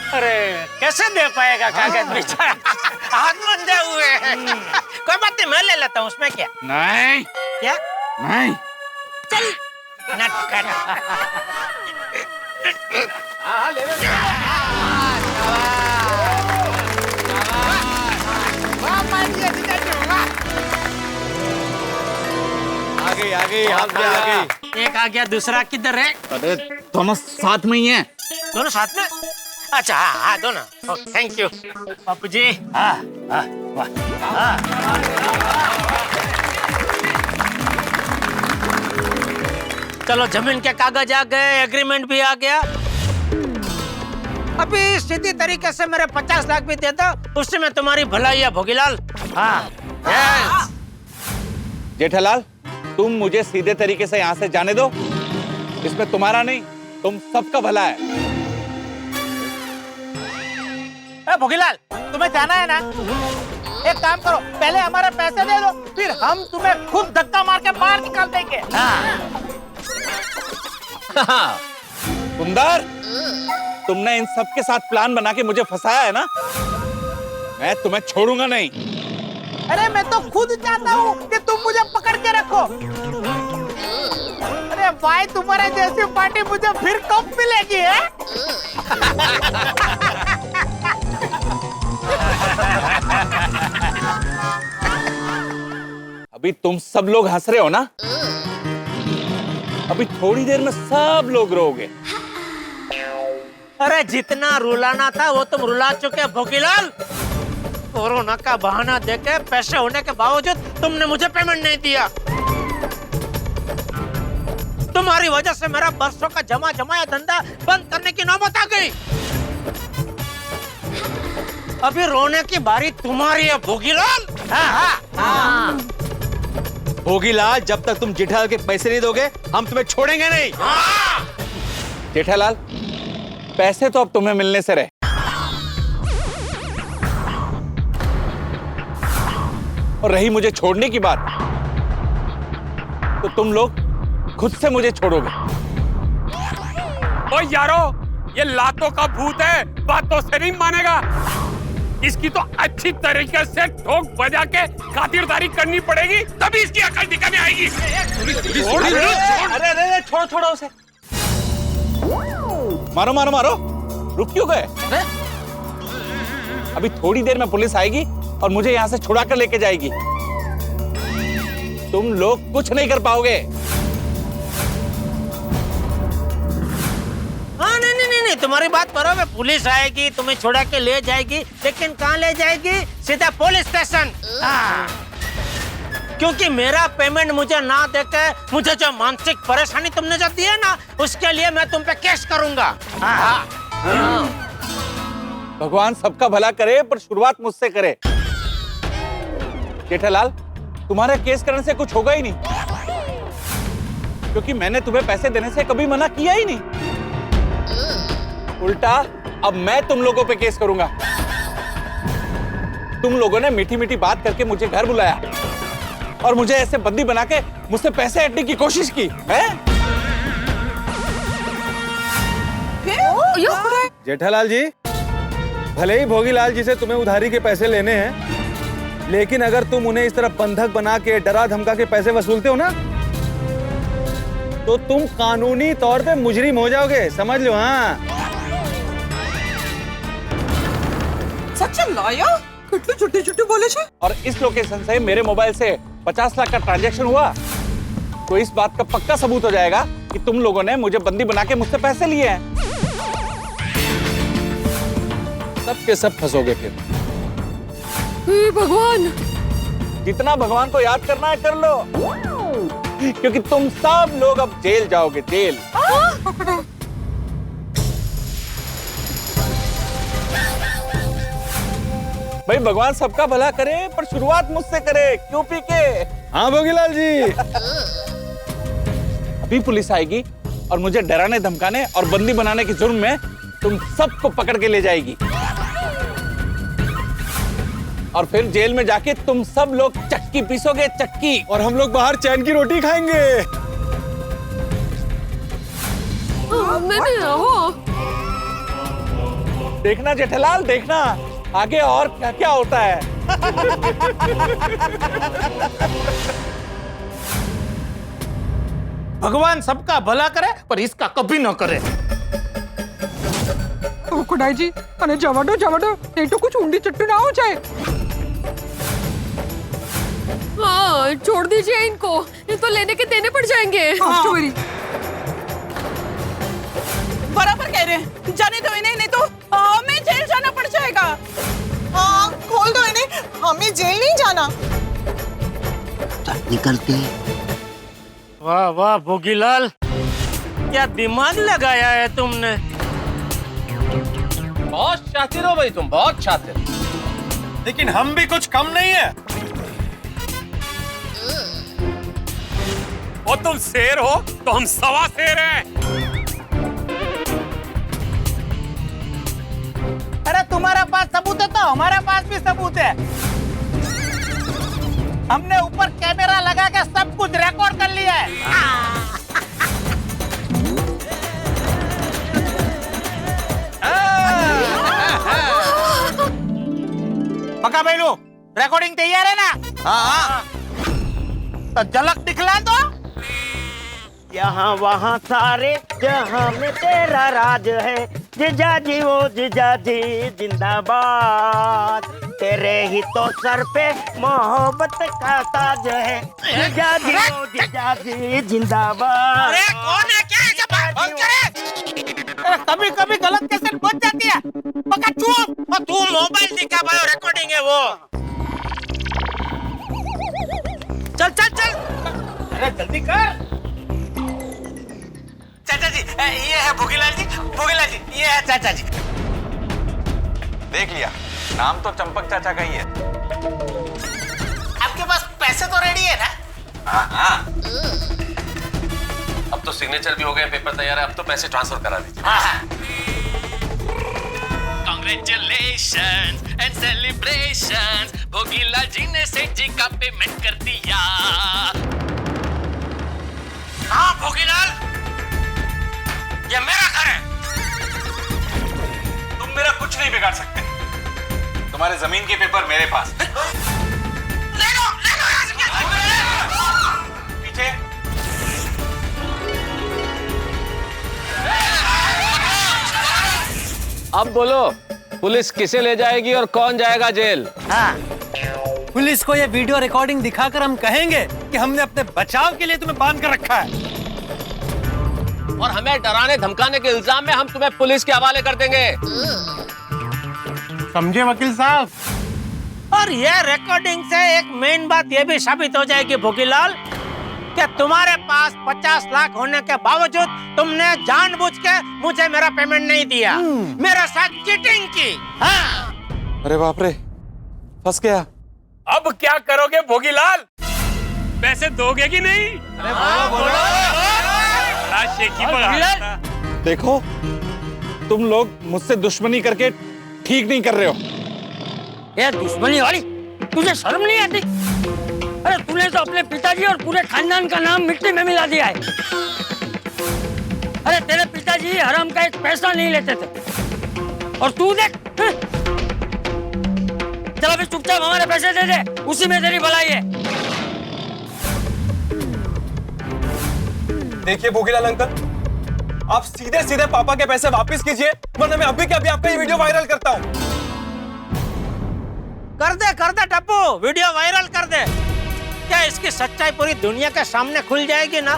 अरे कैसे दे पाएगा कागज बेचारा, हाथ बंधे हुए हैं। कोई बात नहीं, मैं ले लेता हूँ, उसमें क्या। नहीं क्या नहीं चल नटखट। हाँ ले ले। आ गई हाथ में आ गई। एक आ गया, दूसरा किधर है? अरे दोनों साथ में ही हैं। दोनों साथ में? अच्छा हाँ हाँ दोनों। थैंक यू बापू जी। हाँ हाँ वाह। चलो जमीन के कागज आ गए, एग्रीमेंट भी आ गया। अभी सीधी तरीके से मेरे 50 लाख भी दे दो, उससे मैं तुम्हारी भलाई है भोगीलाल। हाँ यस। जेठालाल, तुम मुझे सीधे तरीके से यहाँ से जाने दो। इसमें तुम्हारा नहीं, तुम सबका भला है। भोगीलाल, तुम्हें जाना है ना? एक काम करो, पहले हमारे पैसे दे दो, फिर हम तुम्हें खुद धक्का मार के बाहर निकाल देंगे। सुंदर, तुमने इन सब के साथ प्लान बना के मुझे फंसाया है ना? मैं तुम्हें छोड़ूंगा नहीं। अरे मैं तो खुद चाहता हूँ कि तुम मुझे पकड़ के रखो। अरे भाई, तुम्हारे जैसी पार्टी मुझे फिर कब मिलेगी है? अभी तुम सब लोग हंस रहे हो ना? अभी थोड़ी देर में सब लोग रोगे। अरे जितना रुलाना था वो तुम रुला चुके भोगीलाल। कोरोना का बहाना देके पैसे होने के बावजूद तुमने मुझे पेमेंट नहीं दिया। तुम्हारी वजह से मेरा बरसों का जमा जमाया धंधा बंद करने की नौबत आ गई। अभी रोने की बारी तुम्हारी है भोगीलाल। भोगीलाल, जब तक तुम जेठालाल के पैसे नहीं दोगे हम तुम्हें छोड़ेंगे नहीं। जेठालाल, पैसे तो अब तुम्हें मिलने से रहे, और रही मुझे छोड़ने की बात, तो तुम लोग खुद से मुझे छोड़ोगे। ओ यारो, ये लातों का भूत है, बातों से नहीं मानेगा। इसकी तो अच्छी तरीके से ठोक बजा के खातिरदारी करनी पड़ेगी, तभी इसकी अकल ठिकाने आएगी। अरे छोड़ो उसे। मारो मारो मारो, रुक क्यों गए? अभी थोड़ी देर में पुलिस आएगी और मुझे यहाँ से छुड़ा कर लेके जाएगी। तुम लोग कुछ नहीं कर पाओगे। हाँ नहीं, तुम्हारी बात बराबर। पुलिस आएगी, तुम्हें छुड़ा के ले जाएगी, लेकिन कहाँ ले जाएगी? सीधा पुलिस स्टेशन। क्योंकि मेरा पेमेंट मुझे ना देके मुझे जो मानसिक परेशानी तुमने जो दी है ना, उसके लिए मैं तुम पे केस करूंगा। भगवान सबका भला करे, पर शुरुआत मुझसे करे। जेठालाल, तुम्हारे केस करने से कुछ होगा ही नहीं, क्योंकि मैंने तुम्हें पैसे देने से कभी मना किया ही नहीं। उल्टा अब मैं तुम लोगों पे केस करूंगा। तुम लोगों ने मीठी मीठी बात करके मुझे घर बुलाया और मुझे ऐसे बंदी बना के मुझसे पैसे हटने की कोशिश की है? जेठालाल जी, भले ही भोगीलाल जी से तुम्हें उधारी के पैसे लेने हैं, लेकिन अगर तुम उन्हें इस तरह बंधक बना के डरा धमका के पैसे वसूलते हो ना, तो तुम कानूनी तौर पे मुजरिम हो जाओगे, समझ लो। हाँ, सच लाया कितनी छुट्टी छुट्टी बोले छे। और इस लोकेशन से मेरे मोबाइल से 50 लाख का ट्रांजैक्शन हुआ, तो इस बात का पक्का सबूत हो जाएगा कि तुम लोगों ने मुझे बंदी बना के मुझसे पैसे लिए हैं। सब के सब फंसोगे फिर। भगवान, जितना भगवान को याद करना है कर लो, क्योंकि तुम सब लोग अब जेल जाओगे, जेल। भाई भगवान सबका भला करे, पर शुरुआत मुझसे करे, क्यों पीके? हाँ भोगीलाल जी। अभी पुलिस आएगी और मुझे डराने धमकाने और बंदी बनाने के जुर्म में तुम सबको पकड़ के ले जाएगी और फिर जेल में जाके तुम सब लोग चक्की पीसोगे, चक्की। और हम लोग बाहर चैन की रोटी खाएंगे। देखना जेठालाल, देखना आगे और क्या क्या होता है। भगवान सबका भला करे पर इसका कभी न करे। खुदाई जी, अरे जवा दो नहीं तो कुछ ऊंडी चट्टू ना हो जाए। हाँ, छोड़ दीजिए इनको, ये तो लेने के देने पड़ जाएंगे। चोरी बराबर कह रहे हैं, जाने दो इन्हें, नहीं तो हमें जेल जाना पड़ जाएगा। हाँ, खोल दो इन्हें, हमें जेल नहीं जाना। निकलते। वाह वाह भोगीलाल, क्या दिमाग लगाया है तुमने। बहुत शातिर हो भाई तुम, बहुत शातिर। लेकिन हम भी कुछ कम नहीं है। वो तुम शेर हो तो हम सवा शेर हैं। अरे तुम्हारा पास सबूत है तो हमारे पास भी सबूत है। हमने ऊपर कैमरा लगा के सब कुछ रिकॉर्ड कर लिया है। पक्का भाईलू, रिकॉर्डिंग तैयार है ना? हाँ। तो झलक दिखला दो। यहाँ वहाँ सारे जहाँ में तेरा राज है, जिजाजी वो जिजाजी जिंदाबाद, तेरे ही तो सर पे मोहब्बत का ताज है, जिजाजी वो जिजाजी जिंदाबाद। अरे कौन है, क्या ऐसा बात बंद करे? कभी कभी गलत कैसेट बच जाती है। पक्का चुप, और तू मोबाइल दिखा भाई, रिकॉर्डिंग है वो। चल चल चल, अरे जल्दी कर। चाचा जी, ये है भोगीलाल जी, भोगीलाल जी, ये है चाचा जी। देख लिया, नाम तो चंपक चाचा का ही है। आपके पास पैसे तो रेडी है ना? हाँ। अब तो सिग्नेचर भी हो गए, पेपर तैयार है, अब तो पैसे ट्रांसफर करा दीजिए। Congratulations and celebrations, भोगीलाल जी ने सेठ जी का पेमेंट कर दिया। हाँ भोगीलाल, ये मेरा घर है। तुम मेरा कुछ नहीं बिगाड़ सकते। तुम्हारे जमीन के पेपर मेरे पास। ले लो पीछे। अब बोलो, पुलिस किसे ले जाएगी और कौन जाएगा जेल? हाँ, पुलिस को ये वीडियो रिकॉर्डिंग दिखाकर हम कहेंगे कि हमने अपने बचाव के लिए तुम्हें बांध कर रखा है, और हमें डराने धमकाने के इल्जाम में हम तुम्हें पुलिस के हवाले कर देंगे। समझे वकील साहब? और ये रिकॉर्डिंग से एक मेन बात ये भी साबित हो जाएगी भोगीलाल, कि तुम्हारे पास 50 लाख होने के बावजूद तुमने जानबूझ के मुझे मेरा पेमेंट नहीं दिया, मेरे साथ चीटिंग की। हाँ। अरे बाप रे, फंस गया। अब क्या करोगे भोगीलाल, पैसे दोगे कि नहीं? अरे बोलो। देखो, तुम लोग मुझसे दुश्मनी करके ठीक नहीं कर रहे हो। ये दुश्मनी वाली, तुझे शर्म नहीं आती? अरे तूने तो अपने पिताजी और पूरे खानदान का नाम मिट्टी में मिला दिया है। अरे तेरे पिताजी हराम का एक पैसा नहीं लेते थे, और तू देख। चल अभी चुपचाप हमारे पैसे दे दे, उसी में तेरी भलाई है। देखिए भोगीलाल अंकल, आप सीधे सीधे पापा के पैसे वापस कीजिए, वरना मैं अभी के अभी आपका ये वीडियो वायरल करता हूँ। कर दे टप्पू, वीडियो वायरल कर दे। क्या इसकी सच्चाई पूरी दुनिया के सामने खुल जाएगी ना,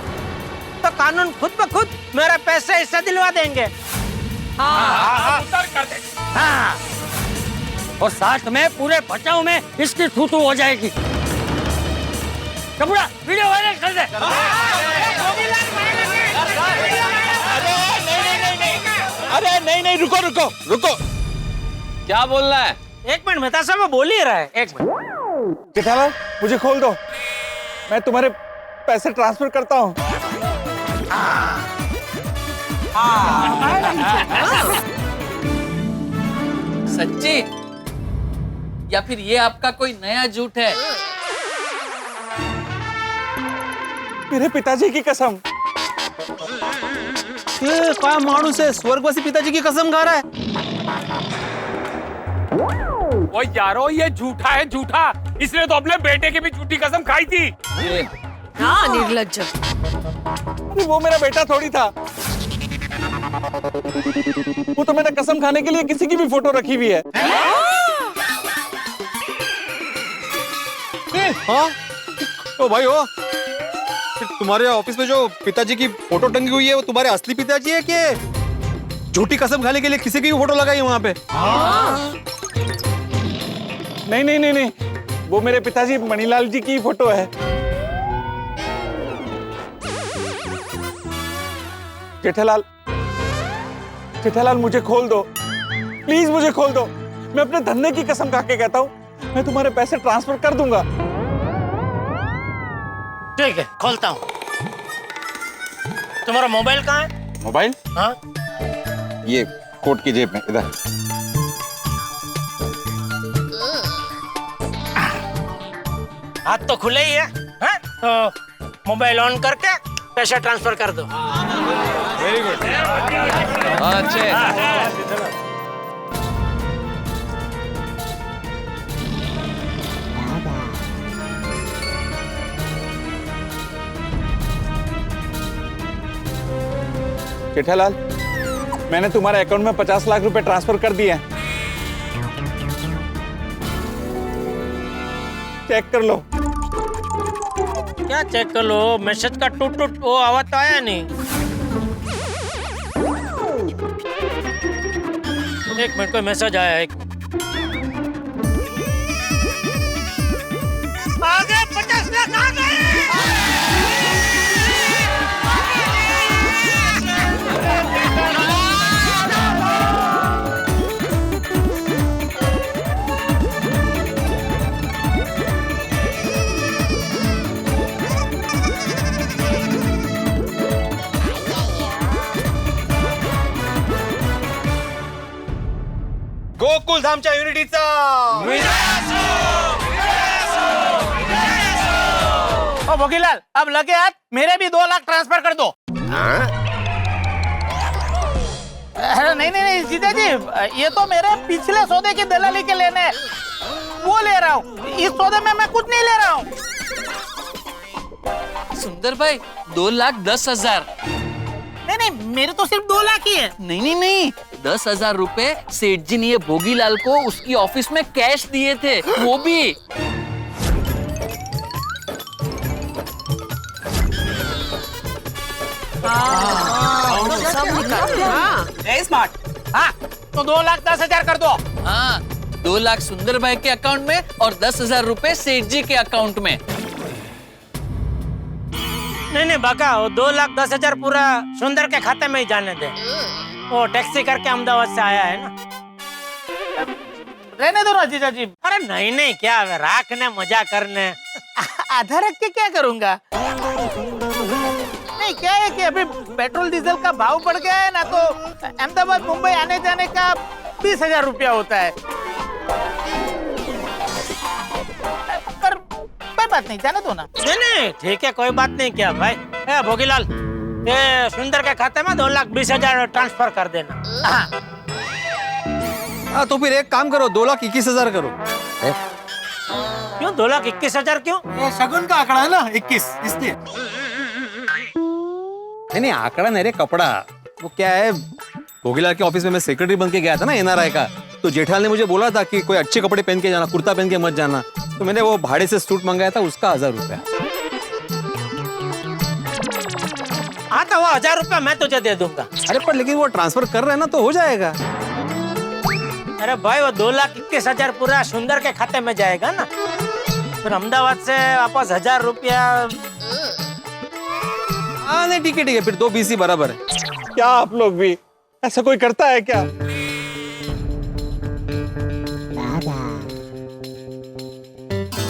तो कानून खुद ब खुद मेरे पैसे इससे दिलवा देंगे। हाँ, कर दे। हाँ, और साथ में पूरे बचाव में इसकी थू-थू हो जाएगी। कपूरा, वीडियो वायरल कर दे। अरे नहीं, रुको। क्या बोलना है? एक मिनट, मेहता साहब वो बोल ही रहा है। एक मिनट। जेठालाल, मुझे खोल दो, मैं तुम्हारे पैसे ट्रांसफर करता हूँ। सच्ची या फिर ये आपका कोई नया झूठ है? मेरे पिताजी की कसम। ये क्या माणूस है, स्वर्गवासी पिताजी की कसम खा रहा है। ओ यारो ये झूठा है झूठा, इसने तो अपने बेटे की भी झूठी कसम खाई थी। हाँ निर्लज्ज। वो मेरा बेटा थोड़ी था, वो तो मैंने कसम खाने के लिए किसी की भी फोटो रखी हुई है। हाँ ओ भाई हो, तुम्हारे ऑफिस में जो पिताजी की फोटो टंगी हुई है वो तुम्हारे असली पिताजी है कि झूठी कसम खाने के लिए किसी की फोटो लगाई वहां पे? नहीं नहीं नहीं नहीं, वो मेरे पिताजी मणिलाल जी की फोटो है। जेठालाल, जेठालाल मुझे खोल दो प्लीज, मुझे खोल दो। मैं अपने धंधे की कसम खा के कहता हूँ, मैं तुम्हारे पैसे ट्रांसफर कर दूंगा। ठीक है, खोलता हूँ। तुम्हारा मोबाइल कहाँ है? मोबाइल? हाँ ये कोट की जेब में, इधर। हाथ तो खुले ही है, हाँ? तो मोबाइल ऑन करके पैसे ट्रांसफर कर दो। Very good. अच्छे। जेठालाल, मैंने तुम्हारे अकाउंट में 50 लाख रुपए ट्रांसफर कर दिए हैं। चेक कर लो। क्या चेक कर लो? मैसेज का टूट टूट वो आवाज तो आया नहीं। एक मिनट, कोई मैसेज आया है। आगे 50 लाख आ गए। गोकुल धामच्या युनिटीचा ओ भोगीलाल, अब लगे हाथ, मेरे भी 2 लाख ट्रांसफर कर दो। अरे नहीं नहीं नहीं जीजा जी, ये तो मेरे पिछले सौदे की दलाली के लेने हैं, वो ले रहा हूँ। इस सौदे में मैं कुछ नहीं ले रहा हूँ। सुंदर भाई 2,10,000। नहीं नहीं, मेरे तो सिर्फ 2 लाख ही है। नहीं नहीं नहीं, 10,000 रुपए सेठ जी ने भोगीलाल को उसकी ऑफिस में कैश दिए थे, वो भी। स्मार्ट। हाँ तो 2,10,000 कर दो। हाँ, 2 लाख सुंदर भाई के अकाउंट में और 10,000 रुपए सेठ जी के अकाउंट में। नहीं नहीं बाका, वो 2,10,000 पूरा सुंदर के खाते में ही जाने दे। वो टैक्सी करके अहमदाबाद से आया है ना। रहने दो ना जीजा जी। अरे नहीं नहीं, क्या राखने मजा करने। आधा रख के क्या करूंगा? नहीं क्या है कि अभी पेट्रोल डीजल का भाव बढ़ गया है ना, तो अहमदाबाद मुंबई आने जाने का 20,000 रुपया होता है। पर कोई बात नहीं, जाने दो ना। नहीं नहीं ठीक है, कोई बात नहीं। क्या भाई भोगीलाल, ये सुंदर के खाते में 2,20,000 ट्रांसफर कर देना। हाँ तो फिर एक काम करो, 2,21,000 करो। क्यों 2,21,000 क्यों? ये शगुन का आंकड़ा है ना 21, इसलिए। नहीं आंकड़ा नहीं रे, कपड़ा। वो क्या है, भोगीलाल के ऑफिस में मैं सेक्रेटरी बन के गया था ना एनआरआई का, तो जेठालाल ने मुझे बोला था कि कोई अच्छे कपड़े पहन के जाना, कुर्ता पहन के मत जाना। तो मैंने वो भाड़े से सूट मंगाया था, उसका 1,000 रुपया। हाँ तो वो 1,000 रुपया मैं तुझे दे दूंगा। अरे पर लेकिन वो ट्रांसफर कर रहे हैं ना, तो हो जाएगा। अरे भाई वो 2,21,000 पूरा सुंदर के खाते में जाएगा ना, फिर अहमदाबाद से वापस 1,000 रुपया। हाँ नहीं ठीक है, फिर 2,20 ही बराबर है। क्या आप लोग भी ऐसा कोई करता है क्या?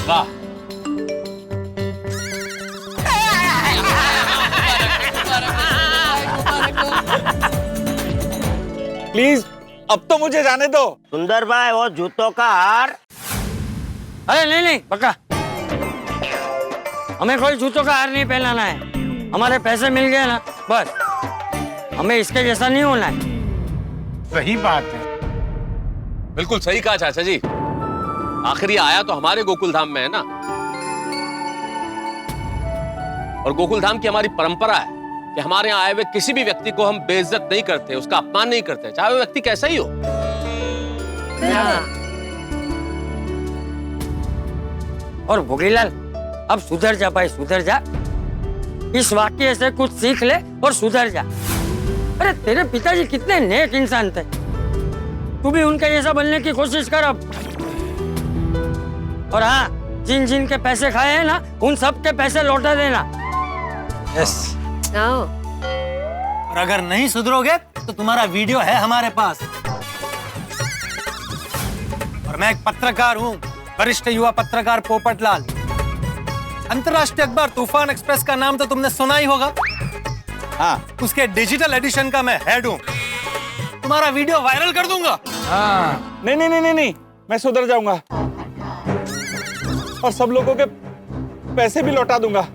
वाह, प्लीज अब तो मुझे जाने दो। सुंदर भाई वो जूतों का हार। अरे नहीं नहीं पक्का, हमें कोई जूतों का हार नहीं पहनाना है। हमारे पैसे मिल गए ना, बस हमें इसके जैसा नहीं होना है। सही बात है। बिल्कुल सही कहा चाचा जी। आखिर ये आया तो हमारे गोकुल धाम में है ना, और गोकुल धाम की हमारी परंपरा है कि हमारे यहाँ आए हुए किसी भी व्यक्ति को हम बेइज्जत नहीं करते, उसका अपमान नहीं करते, चाहे वो व्यक्ति कैसा ही हो। और भोगीलाल अब सुधर जा भाई, सुधर जा। इस वाक्य से कुछ सीख ले और सुधर जा। अरे तेरे पिताजी कितने नेक इंसान थे, तू भी उनके जैसा बनने की कोशिश कर अब। और हाँ, जिन जिन के पैसे खाए हैं ना, उन सब के पैसे लौटा देना। यस। और अगर नहीं सुधरोगे तो तुम्हारा वीडियो है हमारे पास। और मैं एक पत्रकार हूँ, वरिष्ठ युवा पत्रकार पोपटलाल। अंतर्राष्ट्रीय अखबार तूफान एक्सप्रेस का नाम तो तुमने सुना ही होगा। हाँ, उसके डिजिटल एडिशन का मैं हेड हूँ। तुम्हारा वीडियो वायरल कर दूंगा। हाँ। नहीं नहीं नहीं नहीं, मैं सुधर जाऊंगा और सब लोगों के पैसे भी लौटा दूंगा।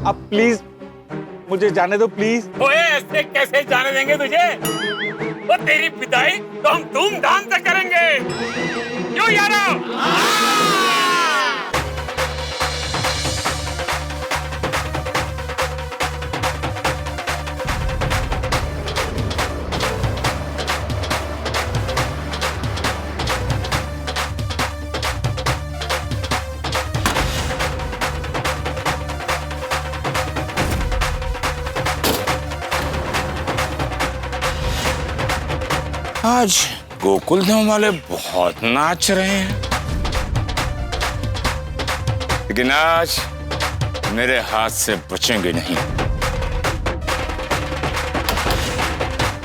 अब प्लीज मुझे जाने दो, प्लीज। ओए ऐसे कैसे जाने देंगे तुझे? वो तेरी पिटाई तो हम धूमधाम से करेंगे, क्यों यारो? आज गोकुल धाम वाले बहुत नाच रहे हैं, लेकिन आज मेरे हाथ से बचेंगे नहीं।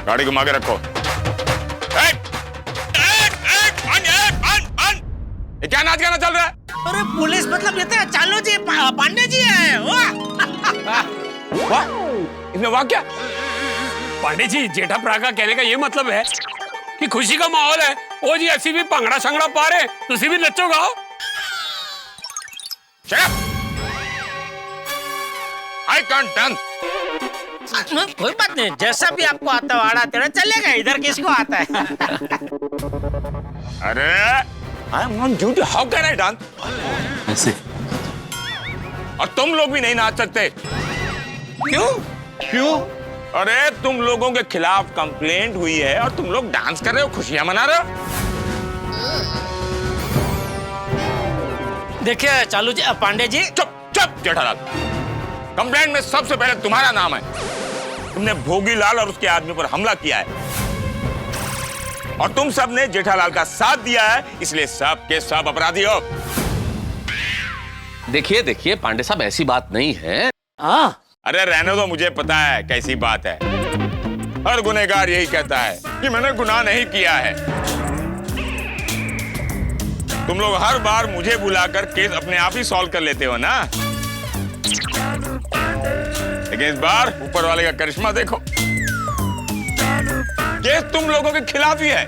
गाड़ी घुमा के रखो। ये क्या नाच गाना चल रहा है? अरे पुलिस मतलब ये तो चालू जी पांडे जी है। वाह, इसमें वाह क्या? पांडे जी, जेठा प्रा का कहने का ये मतलब है कि खुशी का माहौल है। ओ जी ऐसी भी भंगड़ा शंगड़ा पा रहे, तुसी भी नचो गाओ। I can't dance. कोई बात नहीं, जैसा भी आपको आता वाड़ा तेरा चलेगा। इधर किसको आता है? अरे I'm on duty. How can I dance? ऐसे। और तुम लोग भी नहीं नाच सकते। क्यों? क्यों? अरे तुम लोगों के खिलाफ कंप्लेंट हुई है और तुम लोग डांस कर रहे हो, खुशियां मना रहे हो। देखिए चालू जी पांडे जी। चुप चुप जेठालाल, कंप्लेंट में सबसे पहले तुम्हारा नाम है। तुमने भोगीलाल और उसके आदमी पर हमला किया है और तुम सब ने जेठालाल का साथ दिया है, इसलिए सब के सब अपराधी हो। देखिए देखिए पांडे साहब, ऐसी बात नहीं है। हाँ, अरे रहने दो, मुझे पता है कैसी बात है। हर गुनहगार यही कहता है कि मैंने गुनाह नहीं किया है। तुम लोग हर बार मुझे बुलाकर केस अपने आप ही सॉल्व कर लेते हो ना, लेकिन इस बार ऊपर वाले का करिश्मा देखो। केस तुम लोगों के खिलाफ ही है,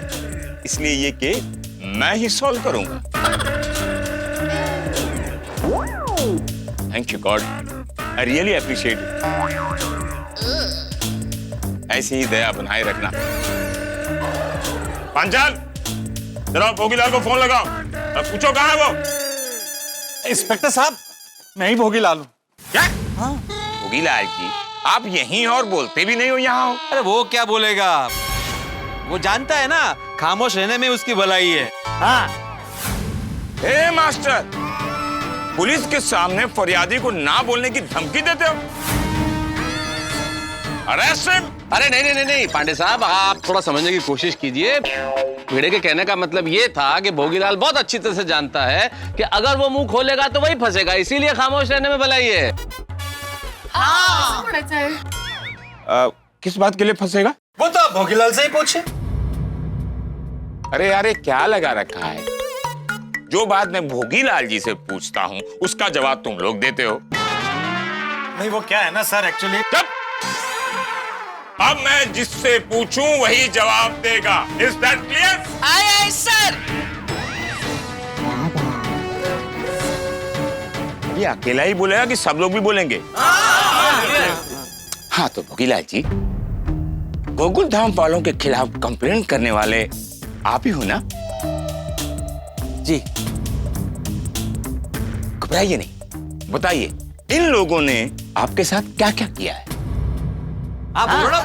इसलिए ये केस मैं ही सॉल्व करूंगा। Thank you God, I really appreciate it. ऐसी ही दया बनाए रखना। पांचाल, जरा भोगीलाल को फोन लगाओ और पूछो कहाँ है वो। इंस्पेक्टर साहब, मैं ही भोगीलाल हूँ। क्या? हाँ। भोगीलाल जी, आप यहीं और बोलते भी नहीं हो यहाँ हो। अरे वो क्या बोलेगा, वो जानता है ना खामोश रहने में उसकी भलाई है। हाँ। हे मास्टर, पुलिस के सामने फरियादी को ना बोलने की धमकी देते हो। Arrest him. अरे नहीं नहीं नहीं नहीं पांडे साहब, आप थोड़ा समझने की कोशिश कीजिए। भिड़े के कहने का मतलब ये था कि भोगीलाल बहुत अच्छी तरह से जानता है कि अगर वो मुंह खोलेगा तो वही फंसेगा, इसीलिए खामोश रहने में भलाई है। किस बात के लिए फंसेगा? वो तो भोगीलाल से ही पूछे। अरे यार, क्या लगा रखा है? जो बात मैं भोगीलाल जी से पूछता हूँ उसका जवाब तुम लोग देते हो। नहीं वो क्या है ना सर, एक्चुअली अब मैं जिससे पूछूं वही जवाब देगा। Is that clear? आए सर। ये अकेला ही बोलेगा कि सब लोग भी बोलेंगे? हाँ तो भोगीलाल जी, गोकुल धाम वालों के खिलाफ कंप्लेंट करने वाले आप ही हो ना? जी। घबराइए नहीं, बताइए इन लोगों ने आपके साथ क्या क्या किया है? आप बोलो ना,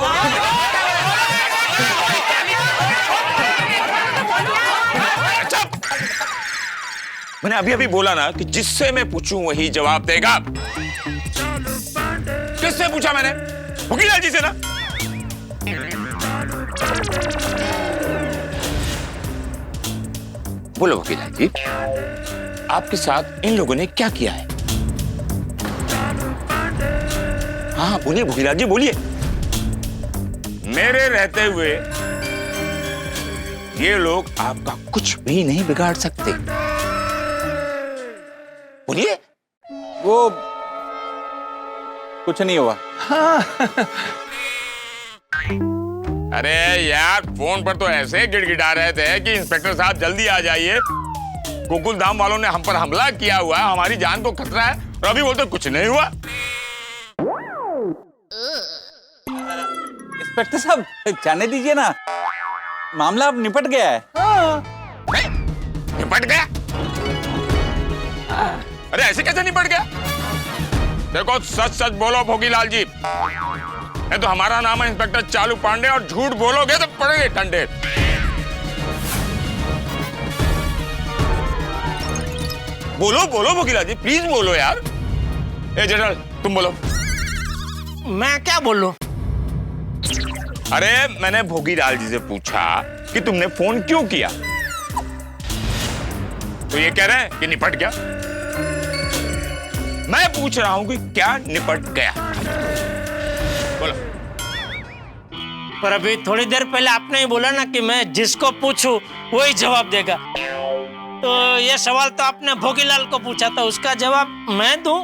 मैंने अभी अभी बोला ना कि जिससे मैं पूछूं वही जवाब देगा। किससे पूछा मैंने? भोगीलाल जी से ना। बोलो भोगीलाल जी, आपके साथ इन लोगों ने क्या किया है? हाँ बोलिए भोगीलाल जी, बोलिए। मेरे रहते हुए ये लोग आपका कुछ भी नहीं बिगाड़ सकते। बोलिए। वो कुछ नहीं हुआ। अरे यार, फोन पर तो ऐसे गिड़गिड़ा रहे थे कि इंस्पेक्टर साहब जल्दी आ जाइए, गोकुल धाम वालों ने हम पर हमला किया हुआ है, हमारी जान को खतरा है, और अभी बोलते कुछ नहीं हुआ। इंस्पेक्टर साहब जाने दीजिए ना, मामला अब निपट गया है। निपट गया? अरे ऐसे कैसे निपट गया? देखो सच सच बोलो भोगीलाल जी, नहीं तो हमारा नाम है इंस्पेक्टर चालू पांडे, और झूठ बोलोगे तो पड़ेंगे ठंडे। बोलो बोलो भोगीलाल जी, प्लीज बोलो यार। ए जेठल तुम बोलो। मैं क्या बोलूं? अरे मैंने भोगीलाल जी से पूछा कि तुमने फोन क्यों किया, तो ये कह रहे हैं कि निपट गया। मैं पूछ रहा हूं कि क्या निपट गया? बोलो। पर अभी थोड़ी देर पहले आपने ही बोला ना कि मैं जिसको पूछूं वही जवाब देगा, तो ये सवाल तो आपने भोगीलाल को पूछा था, उसका जवाब मैं दूं?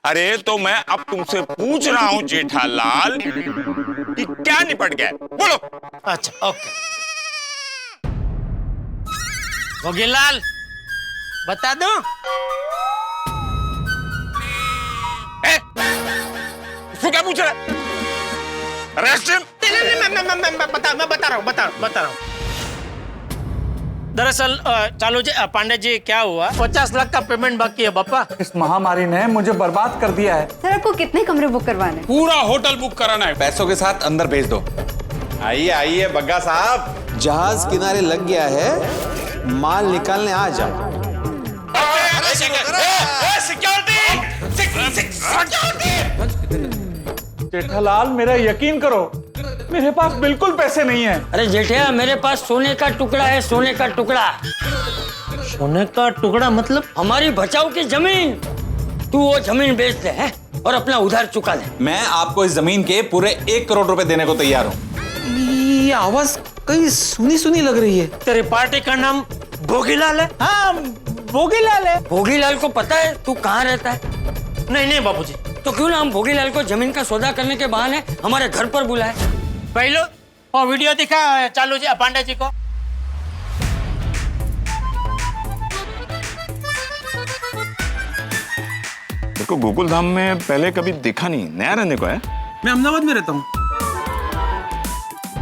अरे तो मैं अब तुमसे पूछ रहा हूं जेठालाल कि क्या निपट गया, बोलो। अच्छा ओके। भोगीलाल बता दो। उसको क्या पूछ रहा है? Arrest him. मैं बता रहा हूँ। दरअसल चालू जी, पांडे जी, क्या हुआ, 50 लाख का पेमेंट बाकी है पापा। इस महामारी ने मुझे बर्बाद कर दिया है। सर आपको कितने कमरे बुक करवाने? पूरा होटल बुक कराना है। पैसों के साथ अंदर भेज दो। आइए आइए बग्गा साहब, जहाज किनारे लग गया है, माल निकालने आ जाओ। जेठालाल मेरा यकीन करो, मेरे पास बिल्कुल पैसे नहीं है। अरे जेठिया, मेरे पास सोने का टुकड़ा है, सोने का टुकड़ा। सोने का टुकड़ा मतलब? हमारी बचाओ की जमीन। तू वो जमीन बेच दे है और अपना उधार चुका ले। मैं आपको इस जमीन के पूरे 1 करोड़ रुपए देने को तैयार हूँ। ये आवाज कहीं सुनी सुनी लग रही है। तेरी पार्टी का नाम भोगीलाल है? हाँ भोगीलाल है। भोगीलाल को पता है तू कहाँ रहता है? नहीं बाबूजी। तो क्यों ना हम भोगीलाल को जमीन का सौदा करने के बहाने हमारे घर पर बुलाए। पहले वो वीडियो दिखा चालू जी, पांडे जी को। देखो गोकुल धाम में पहले कभी देखा नहीं, नया रहने को है। मैं अहमदाबाद में रहता हूँ।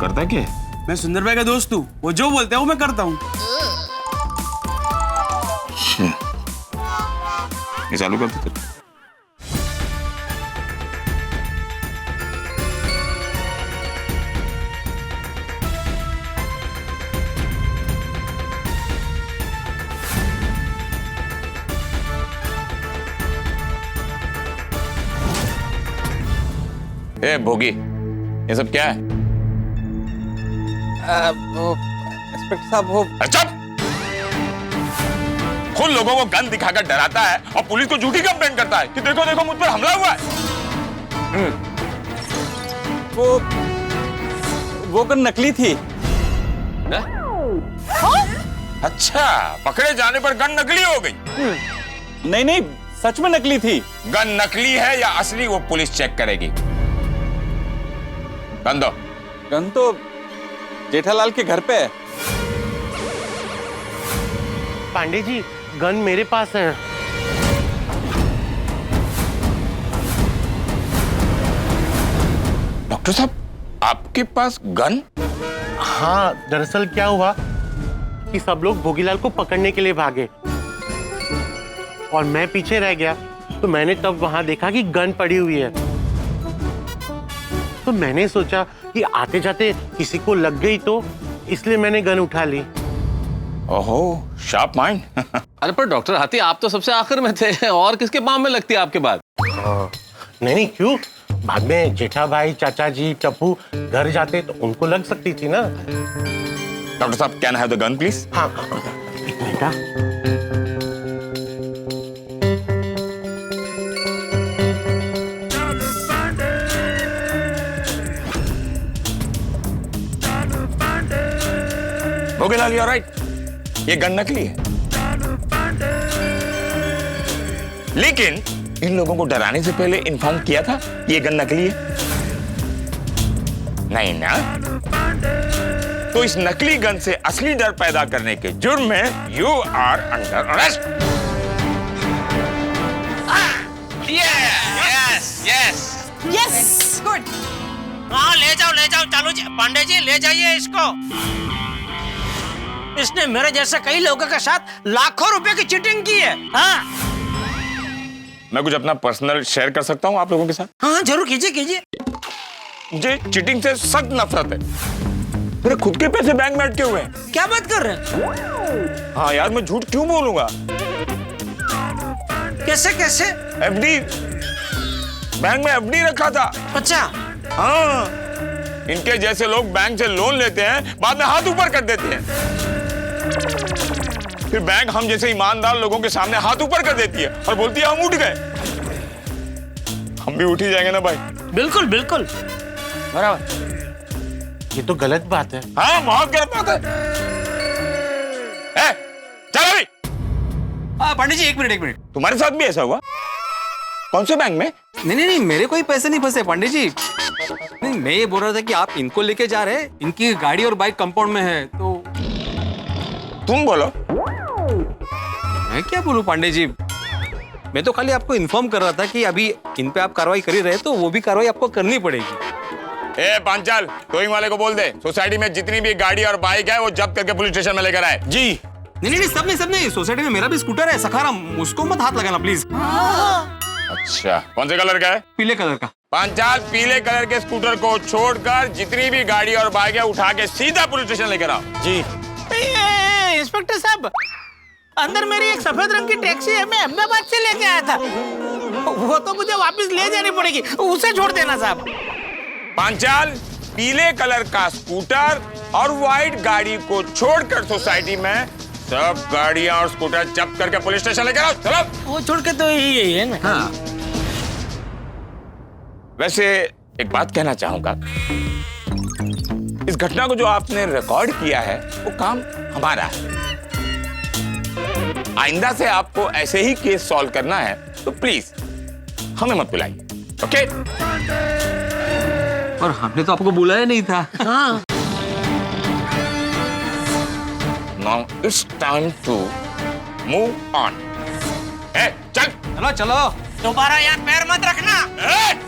करता क्या? मैं सुंदर भाई का दोस्त हूँ, वो जो बोलते हैं वो मैं करता हूँ। ये चालू कर दो। ए भोगी, ये सब क्या है? वो इंस्पेक्टर साहब वो चुप! खुद लोगों को गन दिखाकर डराता है और पुलिस को झूठी कंप्लेंट करता है कि देखो देखो मुझ पर हमला हुआ है। वो गन नकली थी। अच्छा, पकड़े जाने पर गन नकली हो गई? नहीं सच में नकली थी। गन नकली है या असली वो पुलिस चेक करेगी। गन दो। गन तो जेठालाल के घर पे है। पांडे जी, गन मेरे पास है। डॉक्टर साहब, आपके पास गन? हाँ, दरअसल क्या हुआ कि सब लोग भोगीलाल को पकड़ने के लिए भागे और मैं पीछे रह गया। तो मैंने तब वहां देखा कि गन पड़ी हुई है। तो मैंने सोचा कि आते जाते किसी को लग गई तो इसलिए मैंने गन उठा ली। ओहो, शार्प माइंड। अरे पर डॉक्टर हाथी, आप तो सबसे आखिर में थे और किसके पाँव में लगती है आपके बात? नहीं, क्यों? बाद में जेठा भाई, चाचा जी, टप्पू घर जाते तो उनको लग सकती थी ना। डॉक्टर साहब, can I have the gun please? हाँ, एक मिनट। भोगीलाल, यू आर राइट, ये गन नकली है। लेकिन इन लोगों को डराने से पहले इन्फॉर्म किया था ये गन नकली है? नहीं ना? तो इस नकली गन से असली डर पैदा करने के जुर्म में you are under arrest. Yes, good. हाँ, ले जाओ चालू जी, पांडे जी ले जाइए इसको। इसने मेरे जैसे कई लोगों के साथ लाखों रुपए की चीटिंग की है। हाँ, मैं कुछ अपना पर्सनल शेयर कर सकता हूँ आप लोगों के साथ? हाँ, जरूर कीजिए। मुझे चीटिंग से सख्त नफरत है। मेरे खुद के पैसे बैंक में अटके हुए हैं। क्या बात कर रहे हैं? हाँ यार, मैं झूठ क्यों बोलूंगा? कैसे? एफडी, बैंक में एफडी रखा था। अच्छा। हाँ, इनके जैसे लोग बैंक से लोन लेते हैं, बाद में हाथ ऊपर कर देते हैं। फिर बैंक हम जैसे ईमानदार लोगों के सामने हाथ ऊपर कर देती है और बोलती है हम उठ गए। हम भी उठ ही जाएंगे ना भाई? बिल्कुल बराबर। ये तो गलत बात है। हाँ, बहुत गलत बात है। चलो अभी। पांडे जी, एक मिनट। तुम्हारे साथ भी ऐसा हुआ? कौन से बैंक में? नहीं, मेरे कोई पैसे नहीं फंसे पांडे जी। नहीं, मैं ये बोल रहा था कि आप इनको लेके जा रहे, इनकी गाड़ी और बाइक कंपाउंड में है तो। तुम बोलो। मैं क्या बोलूं पांडे जी? मैं तो खाली आपको इन्फॉर्म कर रहा था कि अभी इन पे आप कार्रवाई कर ही रहे तो वो भी कार्रवाई आपको करनी पड़ेगी। पांचाल, टोइंग वाले को बोल दे सोसाइटी में जितनी भी गाड़ी और बाइक है वो जब्त करके पुलिस स्टेशन में लेकर आए। जी। नहीं, सब नहीं। सोसाइटी में मेरा भी स्कूटर है सखाराम, उसको मत हाथ लगाना प्लीज। अच्छा, कौन से कलर का है? पीले कलर का। पांचाल, पीले कलर के स्कूटर को छोड़कर जितनी भी गाड़ी और बाइक है उठा के सीधा पुलिस स्टेशन लेकर आओ। जी। इंस्पेक्टर साहब, अंदर मेरी एक सफेद रंग की टैक्सी है, मैं अहमदाबाद से लेके आया था। वो तो मुझे वापस ले जानी पड़ेगी, उसे छोड़ देना साहब। पांचाल, पीले कलर का स्कूटर और व्हाइट गाड़ी को छोड़कर सोसाइटी में सब गाड़ियां और स्कूटर जब्त करके पुलिस स्टेशन लेकर आओ। चलो। वो छोड़ के तो यही है ना। हाँ। वैसे एक बात कहना चाहूंगा, इस घटना को जो आपने रिकॉर्ड किया है वो काम हमारा है। आइंदा से आपको ऐसे ही केस सॉल्व करना है तो प्लीज हमें मत बुलाइए, ओके? और हमने तो आपको बुलाया नहीं था। हाँ। Now it's time to move on. चल। चलो। दोबारा यहाँ पैर मत रखना।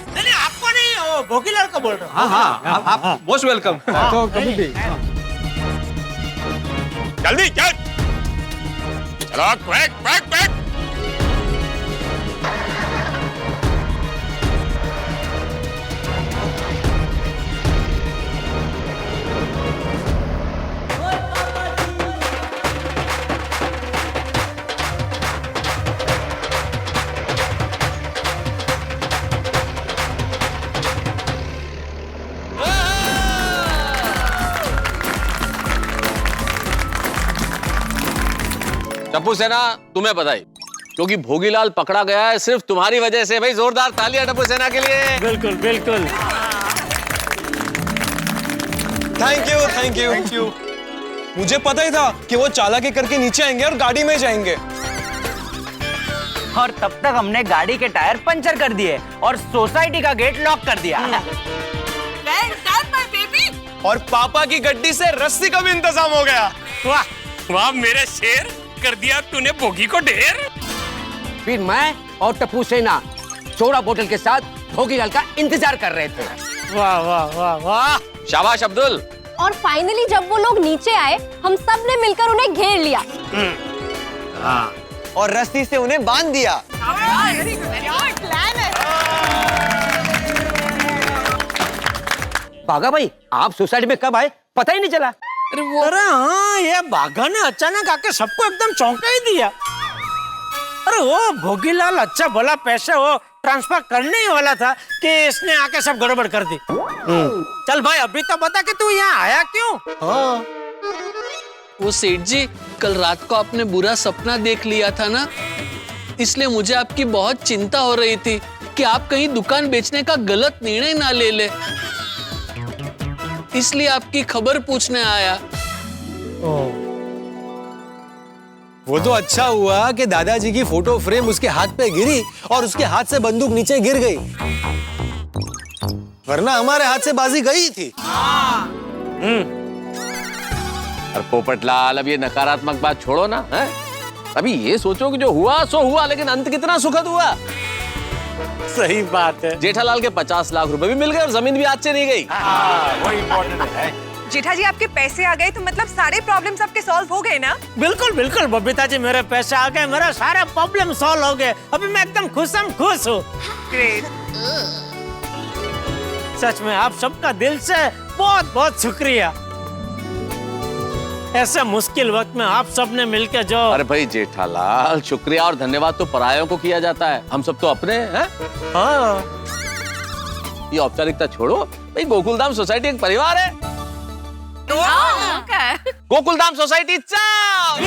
नहीं, आपको नहीं, वो भोगीलाल को बोल रहा हूँ। हाँ, आप मोस्ट वेलकम। जल्दी चल। चलो, क्विक। टप्पू सेना, तुम्हें बधाई, क्योंकि भोगीलाल पकड़ा गया है सिर्फ तुम्हारी वजह से। भाई जोरदार तालियां टप्पू सेना के लिए। बिल्कुल। Thank you. मुझे पता ही था कि वो चालाकी करके नीचे आएंगे और गाड़ी में जाएंगे। और तब तक हमने गाड़ी के टायर पंचर कर दिए और सोसाइटी का गेट लॉक कर दिया। और पापा की गड्डी से रस्सी का भी इंतजाम हो गया। वाह वाह मेरे शेर, कर दिया तूने भोगी को ढेर। फिर मैं और टप्पू सेना सोडा बोतल के साथ भोगीलाल का इंतजार कर रहे थे। वाह वाह वाह वाह, शाबाश अब्दुल। और फाइनली जब वो लोग नीचे आए, हम सब ने मिलकर उन्हें घेर लिया। और रस्सी से उन्हें बांध दिया। प्लान है। बागा भाई, आप सोसाइटी में कब आए पता ही नहीं चला। अरे हाँ, ये बाघा ने अचानक आके सबको एकदम चौंका ही दिया। अरे वो भोगीलाल अच्छा भला पैसे वो ट्रांसफर करने ही वाला था कि इसने आके सब गड़बड़ कर दी। चल भाई अभी तो बता कि तू यहाँ आया क्यों? वो सेठ जी, कल रात को आपने बुरा सपना देख लिया था ना, इसलिए मुझे आपकी बहुत चिंता हो रही थी कि आप कहीं दुकान बेचने का गलत निर्णय ना ले ले, इसलिए आपकी खबर पूछने आया। वो तो अच्छा हुआ कि दादाजी की फोटो फ्रेम उसके हाथ पे गिरी और उसके हाथ से बंदूक नीचे गिर गई, वरना हमारे हाथ से बाजी गई थी। और पोपटलाल, अब ये नकारात्मक बात छोड़ो ना, है? अभी ये सोचो कि जो हुआ सो हुआ, लेकिन अंत कितना सुखद हुआ। सही बात है। जेठालाल के 50 लाख रुपए भी मिल गए और जमीन भी हाथ से नहीं गई। वो इम्पोर्टेंट है। जेठा जी आपके पैसे आ गए तो मतलब सारे प्रॉब्लम्स आपके सॉल्व हो गए ना? बिल्कुल बिल्कुल बबीता जी, मेरे पैसे आ गए, मेरा सारा प्रॉब्लम सॉल्व हो गए। अभी मैं एकदम खुश हूँ। ग्रेट। सच में आप सबका दिल से बहुत बहुत शुक्रिया। ऐसे मुश्किल वक्त में आप सब ने मिलकर जो। अरे भाई जेठालाल, शुक्रिया और धन्यवाद तो परायों को किया जाता है, हम सब तो अपने हैं। हाँ। ये औपचारिकता छोड़ो भाई, गोकुलधाम सोसाइटी एक परिवार है। गोकुलधाम सोसाइटी चाओ।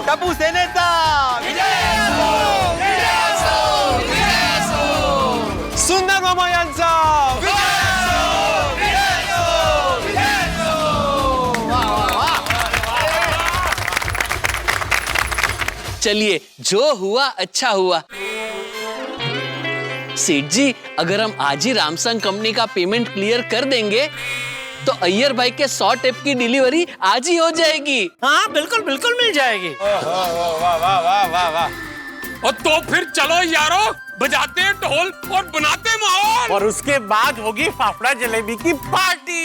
टप्पू सेनेता, सुंदर मामा यांचा, चलिए, जो हुआ अच्छा हुआ। सेठ जी, अगर हम आज ही रामसंग कंपनी का पेमेंट क्लियर कर देंगे तो अय्यर भाई के 100 टेप की डिलीवरी आज ही हो जाएगी। हाँ बिल्कुल बिल्कुल मिल जाएगी। वाह वाह वाह वाह वाह। और तो फिर चलो यारो, बजाते हैं ढोल और बनाते माहौल। और उसके बाद होगी फाफड़ा जलेबी की पार्टी।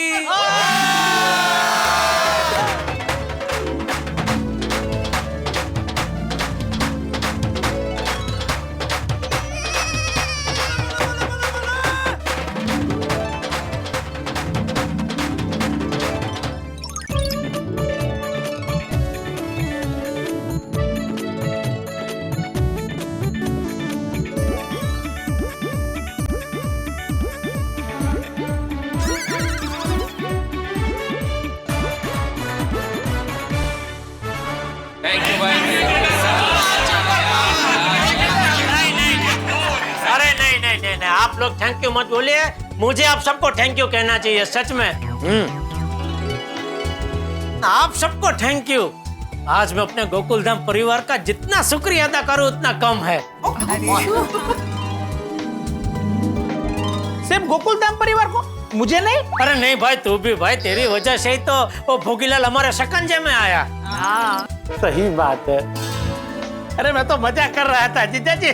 आप लोग थैंक यू मत बोलिए, मुझे आप सबको थैंक यू कहना चाहिए। सच में आप सबको थैंक यू। आज मैं अपने गोकुलधाम परिवार का जितना शुक्रिया अदा करूं उतना कम है। सिर्फ गोकुलधाम परिवार को, मुझे नहीं? अरे नहीं भाई, तू भी भाई, तेरी वजह से ही तो वो भोगीलाल हमारे शकंजे में आया। सही बात है। अरे मैं तो मजाक कर रहा था जीजा जी।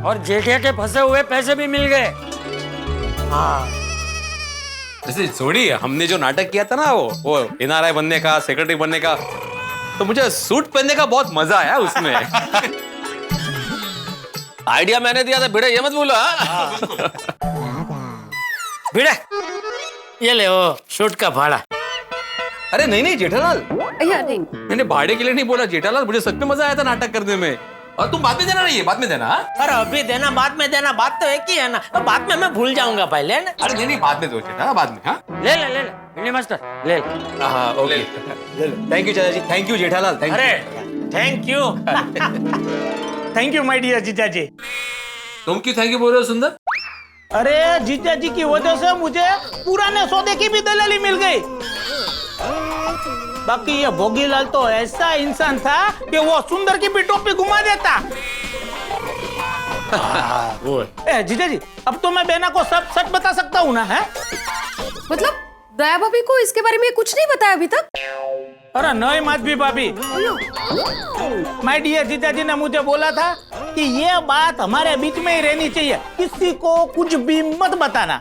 और जेठिया के फंसे हुए पैसे भी मिल गए। हाँ। जैसे छोड़ी, हमने जो नाटक किया था ना, वो NRI बनने का, सेक्रेटरी बनने का, तो मुझे सूट पहनने का बहुत मजा आया उसमें। आइडिया मैंने दिया था भिड़े, ये मत भूलो। भिड़े, ये ले वो सूट का भाड़ा। अरे नहीं नहीं जेठालाल, नहीं। मैंने भाड़े के लिए नहीं बोला जेठालाल, मुझे सच में मजा आया था नाटक करने में। और तुम बाद में देना, नहीं बाद में देना। अरे अभी देना बाद में देना, बात तो एक ही है ना। बाद में मैं भूल जाऊंगा पहले ना। अरे नहीं नहीं बाद में दो जेठा, बाद में। हाँ ले ले ले ले मास्टर, ले ले। हाँ ओके, थैंक यू चाचा जी, thank you Jethalal, thank you. अरे thank you. Thank you my dear जीजा जी। तुम क्यों थैंक यू बोल रहे हो सुंदर? अरे जीजा जी की वजह से मुझे पुराने सौदे की भी दलाली मिल गई। बाकी ये भोगीलाल तो ऐसा इंसान था कि वो सुंदर की भी टोपी घुमा देता। जीजा जी, अब तो मैं बेना को सब सच बता सकता हूँ ना, है? मतलब दया भाभी को इसके बारे में कुछ नहीं बताया अभी तक? अरे नहीं माधवी भाभी, माय डियर जीजा जी ने मुझे बोला था कि ये बात हमारे बीच में ही रहनी चाहिए, किसी को कुछ भी मत बताना।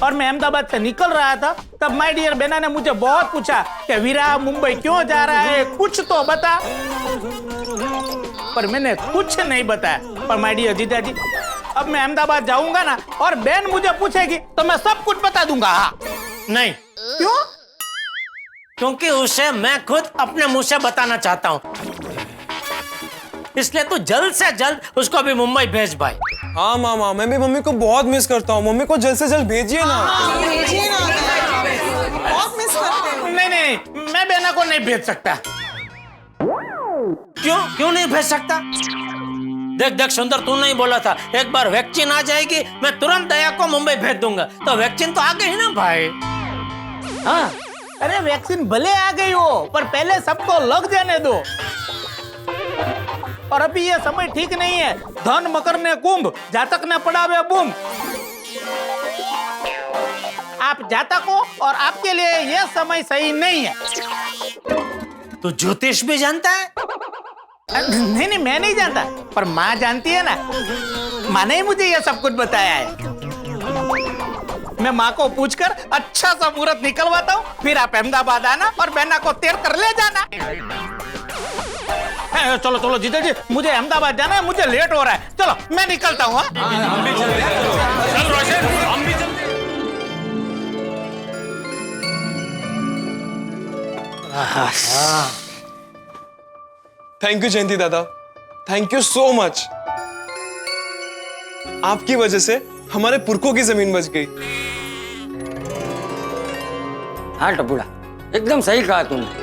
और मैं अहमदाबाद से निकल रहा था, तब माय डियर बेना ने मुझे बहुत पूछा कि वीरा मुंबई क्यों जा रहा है, कुछ तो बता। पर मैंने कुछ नहीं बताया। पर माय डियर जीजा जी, अब मैं अहमदाबाद जाऊंगा ना और बहन मुझे पूछेगी तो मैं सब कुछ बता दूंगा। हाँ। नहीं। क्यों? क्योंकि उसे मैं खुद अपने मुंह से बताना चाहता हूँ, इसलिए तू जल्द से जल्द उसको भी मुंबई भेज भाई। हाँ मामा, मैं भी मम्मी को बहुत मिस करता हूँ। मम्मी को जल्द से जल्द भेजिए ना। भेजिए ना, बहुत मिस करते हो। नहीं, मैं बेना को नहीं भेज सकता। क्यों नहीं भेज सकता? देख सुंदर, तू नहीं बोला था एक बार वैक्सीन आ जाएगी मैं तुरंत दया को मुंबई भेज दूंगा, तो वैक्सीन तो आ गई ना भाई। हाँ, अरे वैक्सीन भले आ गई हो, पर पहले सबको लग जाने दो। और अभी ये समय ठीक नहीं है, धन मकर ने कुंभ, जातक ने पड़ावे बूम। आप जातक हो और आपके लिए ये समय सही नहीं है। तू ज्योतिष भी जानता है? नहीं, मैं नहीं जानता, पर माँ जानती है ना। माँ ने ही मुझे ये सब कुछ बताया है। मैं माँ को पूछकर अच्छा सा मुहूर्त निकलवाता हूँ, फिर आप अहमदाबाद आना और बहना को तैर कर ले जाना। चलो जीजा जी, मुझे अहमदाबाद जाना है, मुझे लेट हो रहा है। चलो मैं निकलता हूँ। हम भी चलते हैं। चल रोशन, हम भी चलते हैं। थैंक यू जयंती दादा, थैंक यू सो मच। आपकी वजह से हमारे पुरखों की जमीन बच गई। हाँ टपुड़ा, एकदम सही कहा तुमने।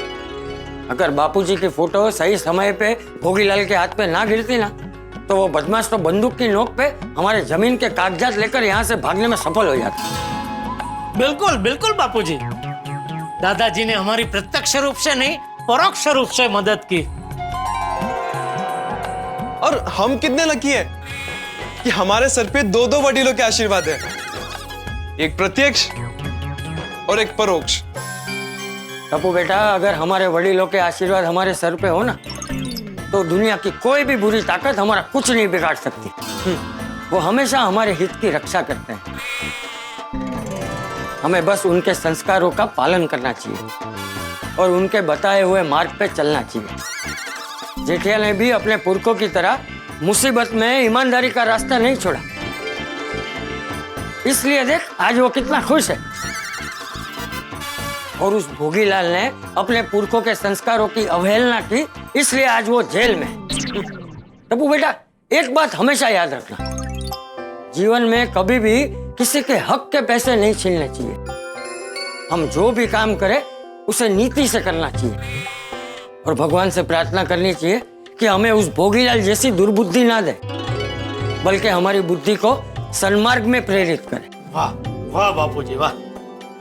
अगर बापूजी की फोटो सही समय पे भोगीलाल के हाथ पे ना गिरती ना, तो वो बदमाश तो बंदूक की नोक पे हमारे जमीन के कागजात लेकर यहाँ से भागने में सफल हो जाता। बिल्कुल बिल्कुल बापूजी, दादाजी ने हमारी प्रत्यक्ष रूप से नहीं, परोक्ष रूप से मदद की। और हम कितने लकी हैं कि हमारे सर पे दो दो वडीलों के आशीर्वाद है, एक प्रत्यक्ष और एक परोक्ष। टप्पू बेटा, अगर हमारे वडीलों के आशीर्वाद हमारे सर पे हो ना, तो दुनिया की कोई भी बुरी ताकत हमारा कुछ नहीं बिगाड़ सकती। वो हमेशा हमारे हित की रक्षा करते हैं। हमें बस उनके संस्कारों का पालन करना चाहिए और उनके बताए हुए मार्ग पे चलना चाहिए। जेठियाल ने भी अपने पुरखों की तरह मुसीबत में ईमानदारी का रास्ता नहीं छोड़ा, इसलिए देख आज वो कितना खुश है। और उस भोगीलाल ने अपने पुरखों के संस्कारों की अवहेलना की, इसलिए आज वो जेल में। टप्पू बेटा, एक बात हमेशा याद रखना, जीवन में कभी भी किसी के हक के पैसे नहीं छीनने चाहिए। हम जो भी काम करें उसे नीति से करना चाहिए और भगवान से प्रार्थना करनी चाहिए कि हमें उस भोगीलाल जैसी दुर्बुद्धि ना दे, बल्कि हमारी बुद्धि को सन्मार्ग में प्रेरित करे। वाह वाह बापूजी वाह।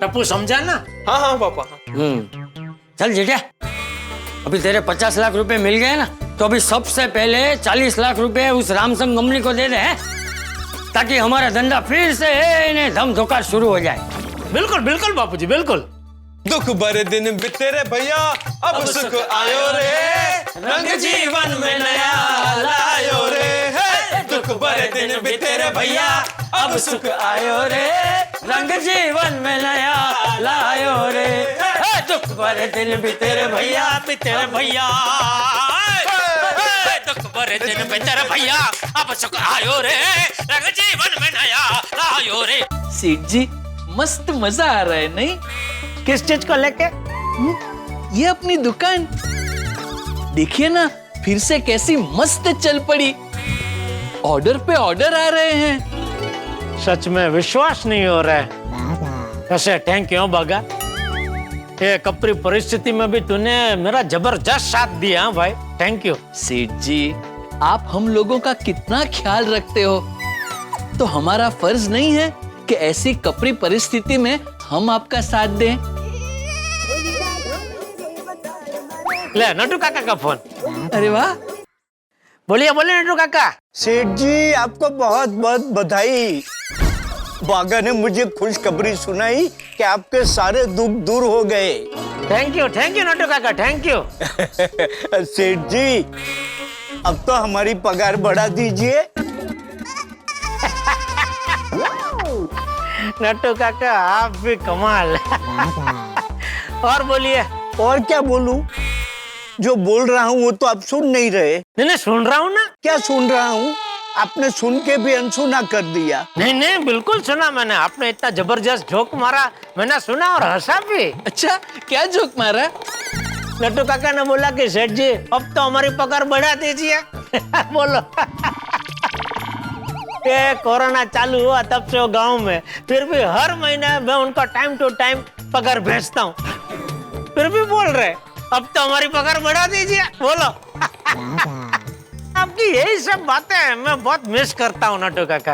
टप्पू समझा ना? हाँ पापा। चल जेठिया, अभी तेरे 50 लाख रुपए मिल गए ना, तो अभी सबसे पहले 40 लाख रुपए उस रामसंग कंपनी को दे दे, ताकि हमारा धंधा फिर से इन्हें धम धोखा शुरू हो जाए। बिल्कुल बिल्कुल बापूजी, बिल्कुल। दुख भरे दिन बीते रे भैया, अब सुख आयो रे, रंग जीवन में नया लायो रे। दुख भरे दिन बीते रे भैया, अब सुख आयो रे, रंग जीवन में नया लायो रे। दुख भरे दिन बीते रे भैया, बीते रे भैया। दुख भरे दिन बीते रे भैया, अब सुख आयो रे, रंग जीवन में नया लायो रे। सेठ जी, मस्त मजा आ रहा है नहीं? किस चीज को लेके? ये अपनी दुकान देखिए ना, फिर से कैसी मस्त चल पड़ी। ऑर्डर पे ऑर्डर आ रहे हैं। सच में विश्वास नहीं हो रहा है। वैसे थैंक यू बागा, ये कपरी परिस्थिति में भी तूने मेरा जबरदस्त साथ दिया। हाँ भाई, थैंक यू। सेठ जी, आप हम लोगों का कितना ख्याल रखते हो, तो हमारा फर्ज नहीं है कि ऐसी कपरी परिस्थिति में हम आपका साथ दें। ले नटू काका का फोन। अरे वाह, बोलिए बोलिए नट्टू काका। सेठ जी आपको बहुत बहुत बधाई। बागा ने मुझे खुशखबरी सुनाई कि आपके सारे दुख दूर हो गए। थैंक यू नट्टू काका, थैंक यू। सेठ जी अब तो हमारी पगार बढ़ा दीजिए। नट्टू काका आप भी कमाल। और बोलिए। और क्या बोलूं? जो बोल रहा हूँ वो तो आप सुन नहीं रहे। नहीं सुन रहा हूँ ना। क्या सुन रहा हूँ? आपने सुन के भी अनसुना कर दिया। नहीं बिल्कुल सुना मैंने। आपने इतना जबरदस्त जोक मारा, मैंने सुना और हंसा भी। अच्छा क्या जोक मारा? नट्टू काका ने बोला कि सेठ जी अब तो हमारी पगार बढ़ा दीजिए। बोलो। ये कोरोना चालू हुआ तब से वो गांव में, फिर भी हर महीने मैं उनको टाइम टू टाइम पगार भेजता हूँ, फिर भी बोल रहे अब तो हमारी पगार बढ़ा दीजिए। बोलो। आपकी यही सब बातें मैं बहुत मिस करता हूँ नट्टू काका।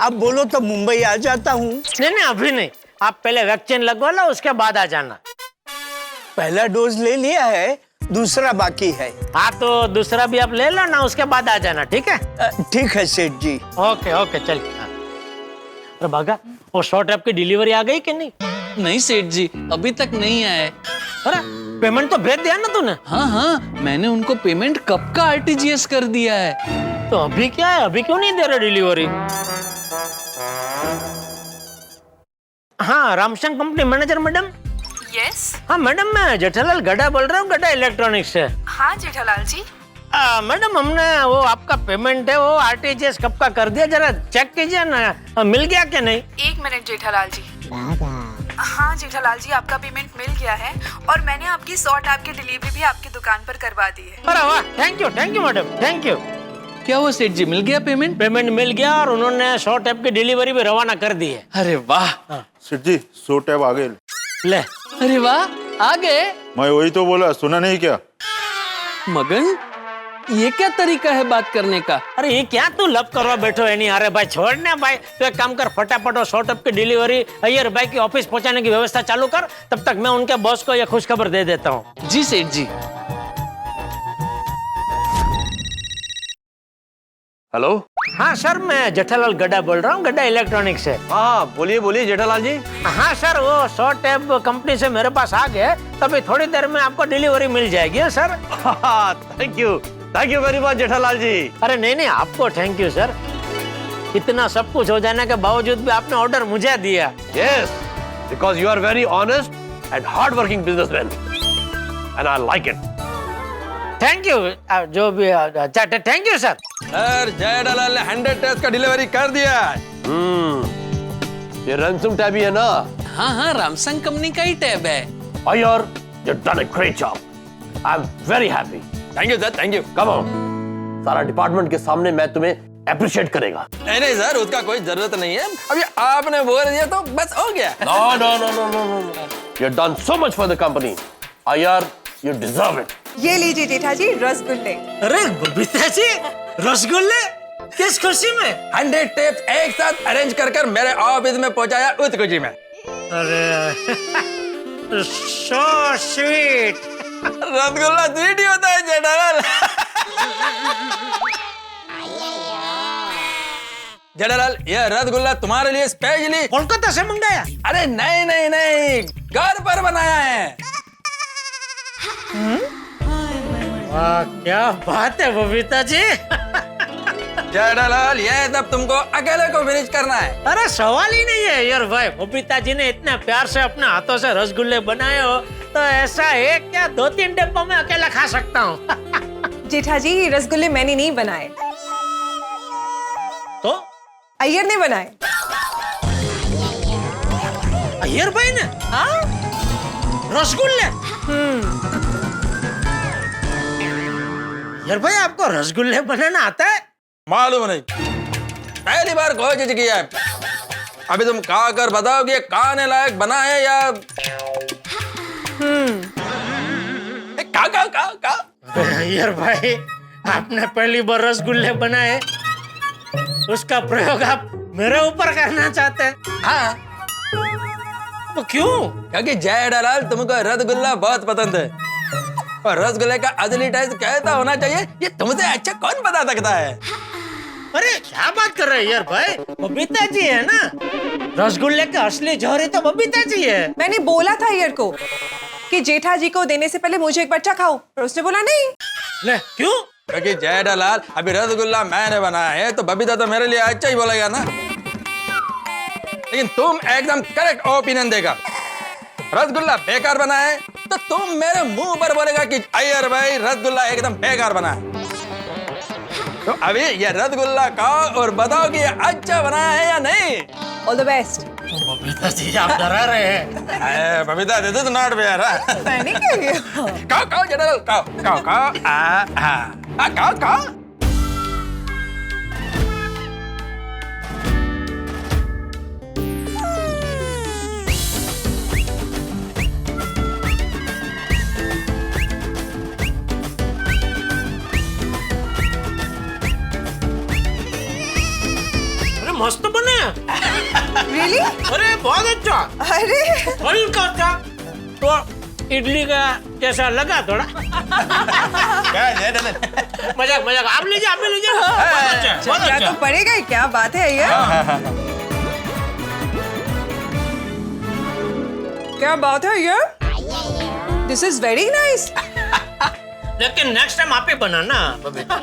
आप बोलो तो मुंबई आ जाता हूँ। नहीं अभी नहीं, आप पहले वैक्सीन लगवा लो उसके बाद आ जाना। पहला डोज ले लिया है, दूसरा बाकी है। हाँ तो दूसरा भी आप ले लो ना, उसके बाद आ जाना। ठीक है? ठीक है सेठ जी। ओके चलिए। तो भागा वो शॉर्ट ऐप की डिलीवरी आ गई कि नहीं? नहीं सेठ जी अभी तक नहीं आए। अरे पेमेंट तो भेज दिया ना तूने? हाँ मैंने उनको पेमेंट कब का आरटीजीएस कर दिया है। तो अभी क्या है, अभी क्यों नहीं दे रहे डिलीवरी? हाँ Ramshankar company manager madam. Yes. हाँ मैडम मैं जेठालाल गड्ढा बोल रहा हूँ, गड्ढा इलेक्ट्रॉनिक्स से। हाँ जेठालाल जी। मैडम हमने वो आपका पेमेंट है वो आरटीजीएस कब का कर दिया, जरा चेक कीजिए ना मिल गया क्या नहीं? 1 मिनट जेठालाल जी। हाँ जेठालाल जी आपका पेमेंट मिल गया है और मैंने आपकी 100 टैब की डिलीवरी भी आपकी दुकान पर करवा दी है। अरे वाह, thank you madam, thank you. क्या हुआ सेठ जी, मिल गया पेमेंट? पेमेंट मिल गया और उन्होंने 100 टैब की डिलीवरी भी रवाना कर दी है। अरे वाह। सेठ जी 100 टैब आ गए। ले। अरे वाह आ गए। मैं वही तो बोला, सुना नहीं क्या? मगन ये क्या तरीका है बात करने का? अरे ये क्या तू लब करवा बैठो है नहीं? अरे भाई छोड़ने भाई, तो एक काम कर फटाफट और 100 टैब की डिलीवरी अय्यर भाई की ऑफिस पहुंचाने की व्यवस्था चालू कर, तब तक मैं उनके बॉस को ये खुशखबर दे देता हूँ। जी सेठ जी। हेलो। हाँ सर मैं जेठालाल गड्ढा बोल रहा हूँ, गड्ढा इलेक्ट्रॉनिक्स से। हाँ बोलिए जेठालाल जी। हाँ सर वो 100 टैब कंपनी से मेरे पास आ गए, तभी थोड़ी देर में आपको डिलीवरी मिल जाएगी sir. Thank you very much Jethalal ji. अरे नहीं आपको थैंक यू सर, इतना सब कुछ हो जाने के बावजूद भी आपने ऑर्डर मुझे दिया। Yes because you are very honest and hard working businessman and I like it. Thank you जो भी अच्छा thank you sir. Sir Jethalal ने 100 टैब्स का डिलीवरी कर दिया। ये रनसम टैब ही है ना? हाँ रामसंग कंपनी का ही टैब है। Iyer you done a great job, I am very happy. Thank you sir, thank you. Come on, सारा डिपार्टमेंट के सामने मैं तुम्हें अप्रिशिएट करेगा। नहीं सर उसका कोई जरूरत नहीं है, अभी आपने बोल दिया तो बस हो गया। No. You have done so much for the company. Iyer you deserve it. ये लीजिए जेठा जी रसगुल्ले। अरे बबीता जी रसगुल्ले किस खुशी में? 100 टैब्स एक साथ अरेंज कर मेरे ऑफिस में पहुंचाया उस खुशी में। अरे सो स्वीट। रसगुल्ला स्वीट ही होता है जेठालाल। जेठालाल ये रसगुल्ला तुम्हारे लिए स्पेशली कोलकाता से मंगाया? अरे नहीं घर पर बनाया है। वाह क्या बात है बबीता जी। जेठालाल ये सब तुमको अकेले को फिनिश करना है। अरे सवाल ही नहीं है यार भाई, बबीता जी ने इतने प्यार से अपने हाथों से रसगुल्ले बनाए हो तो ऐसा एक क्या 2-3 डब्बों में अकेला खा सकता हूँ। जेठा जी ये रसगुल्ले मैंने नहीं बनाए, तो अय्यर ने बनाए। अय्यर भाई ने? हाँ रसगुल्ले? यार भाई आपको रसगुल्ले बनाना आता है? मालूम नहीं, पहली बार कोशिश किया है। अभी तुम खा कर बताओ कि खाने लायक बना है या का। यार भाई आपने पहली बार रसगुल्ले बनाए, उसका प्रयोग आप मेरे ऊपर करना चाहते हैं? हाँ तो क्यों? क्योंकि जेठालाल तुमको रसगुल्ला बहुत पसंद है। और रसगुल्ले का असली टेस्ट कैसा होना चाहिए ये तुमसे अच्छा कौन बता सकता है? अरे क्या बात कर रहे हैं यार भाई, बबीता जी है ना, रसगुल्ले के असली जौहरी तो बबीता जी है। मैंने बोला था ईयर को कि जेठा जी को देने से पहले मुझे एक बच्चा खाओ, पर उसने बोला नहीं। ले क्यों? क्योंकि जेठालाल अभी रसगुल्ला मैंने बनाया है तो बबीता तो मेरे लिए अच्छा ही बोलेगा ना। लेकिन तुम एकदम करेक्ट ओपिनियन देगा, रसगुल्ला बेकार बना है तो तुम मेरे मुंह पर बोलेगा कि अय्यर भाई रसगुल्ला एकदम बेकार बना है। तो अभी ये रसगुल्ला खाओ और बताओ कि ये अच्छा बना है या नहीं। All the best. Babita ji आप डरा रहे हैं। Babita this is not fair. मैंने क्या किया? खाओ खाओ जनरल, खाओ खाओ खाओ खाओ खाओ। मस्त बने। Really? अरे बहुत अच्छा। अरे हल्का अच्छा। तो इडली का कैसा लगा थोड़ा? मजाक मजाक, आप लीजिए आप भी लीजिए। बहुत अच्छा, बहुत क्या अच्छा। तो पड़ेगा ही, क्या बात है ये? क्या बात है ये? This is very nice. लेकिन नेक्स्ट टाइम आप ही बनाना बबीता।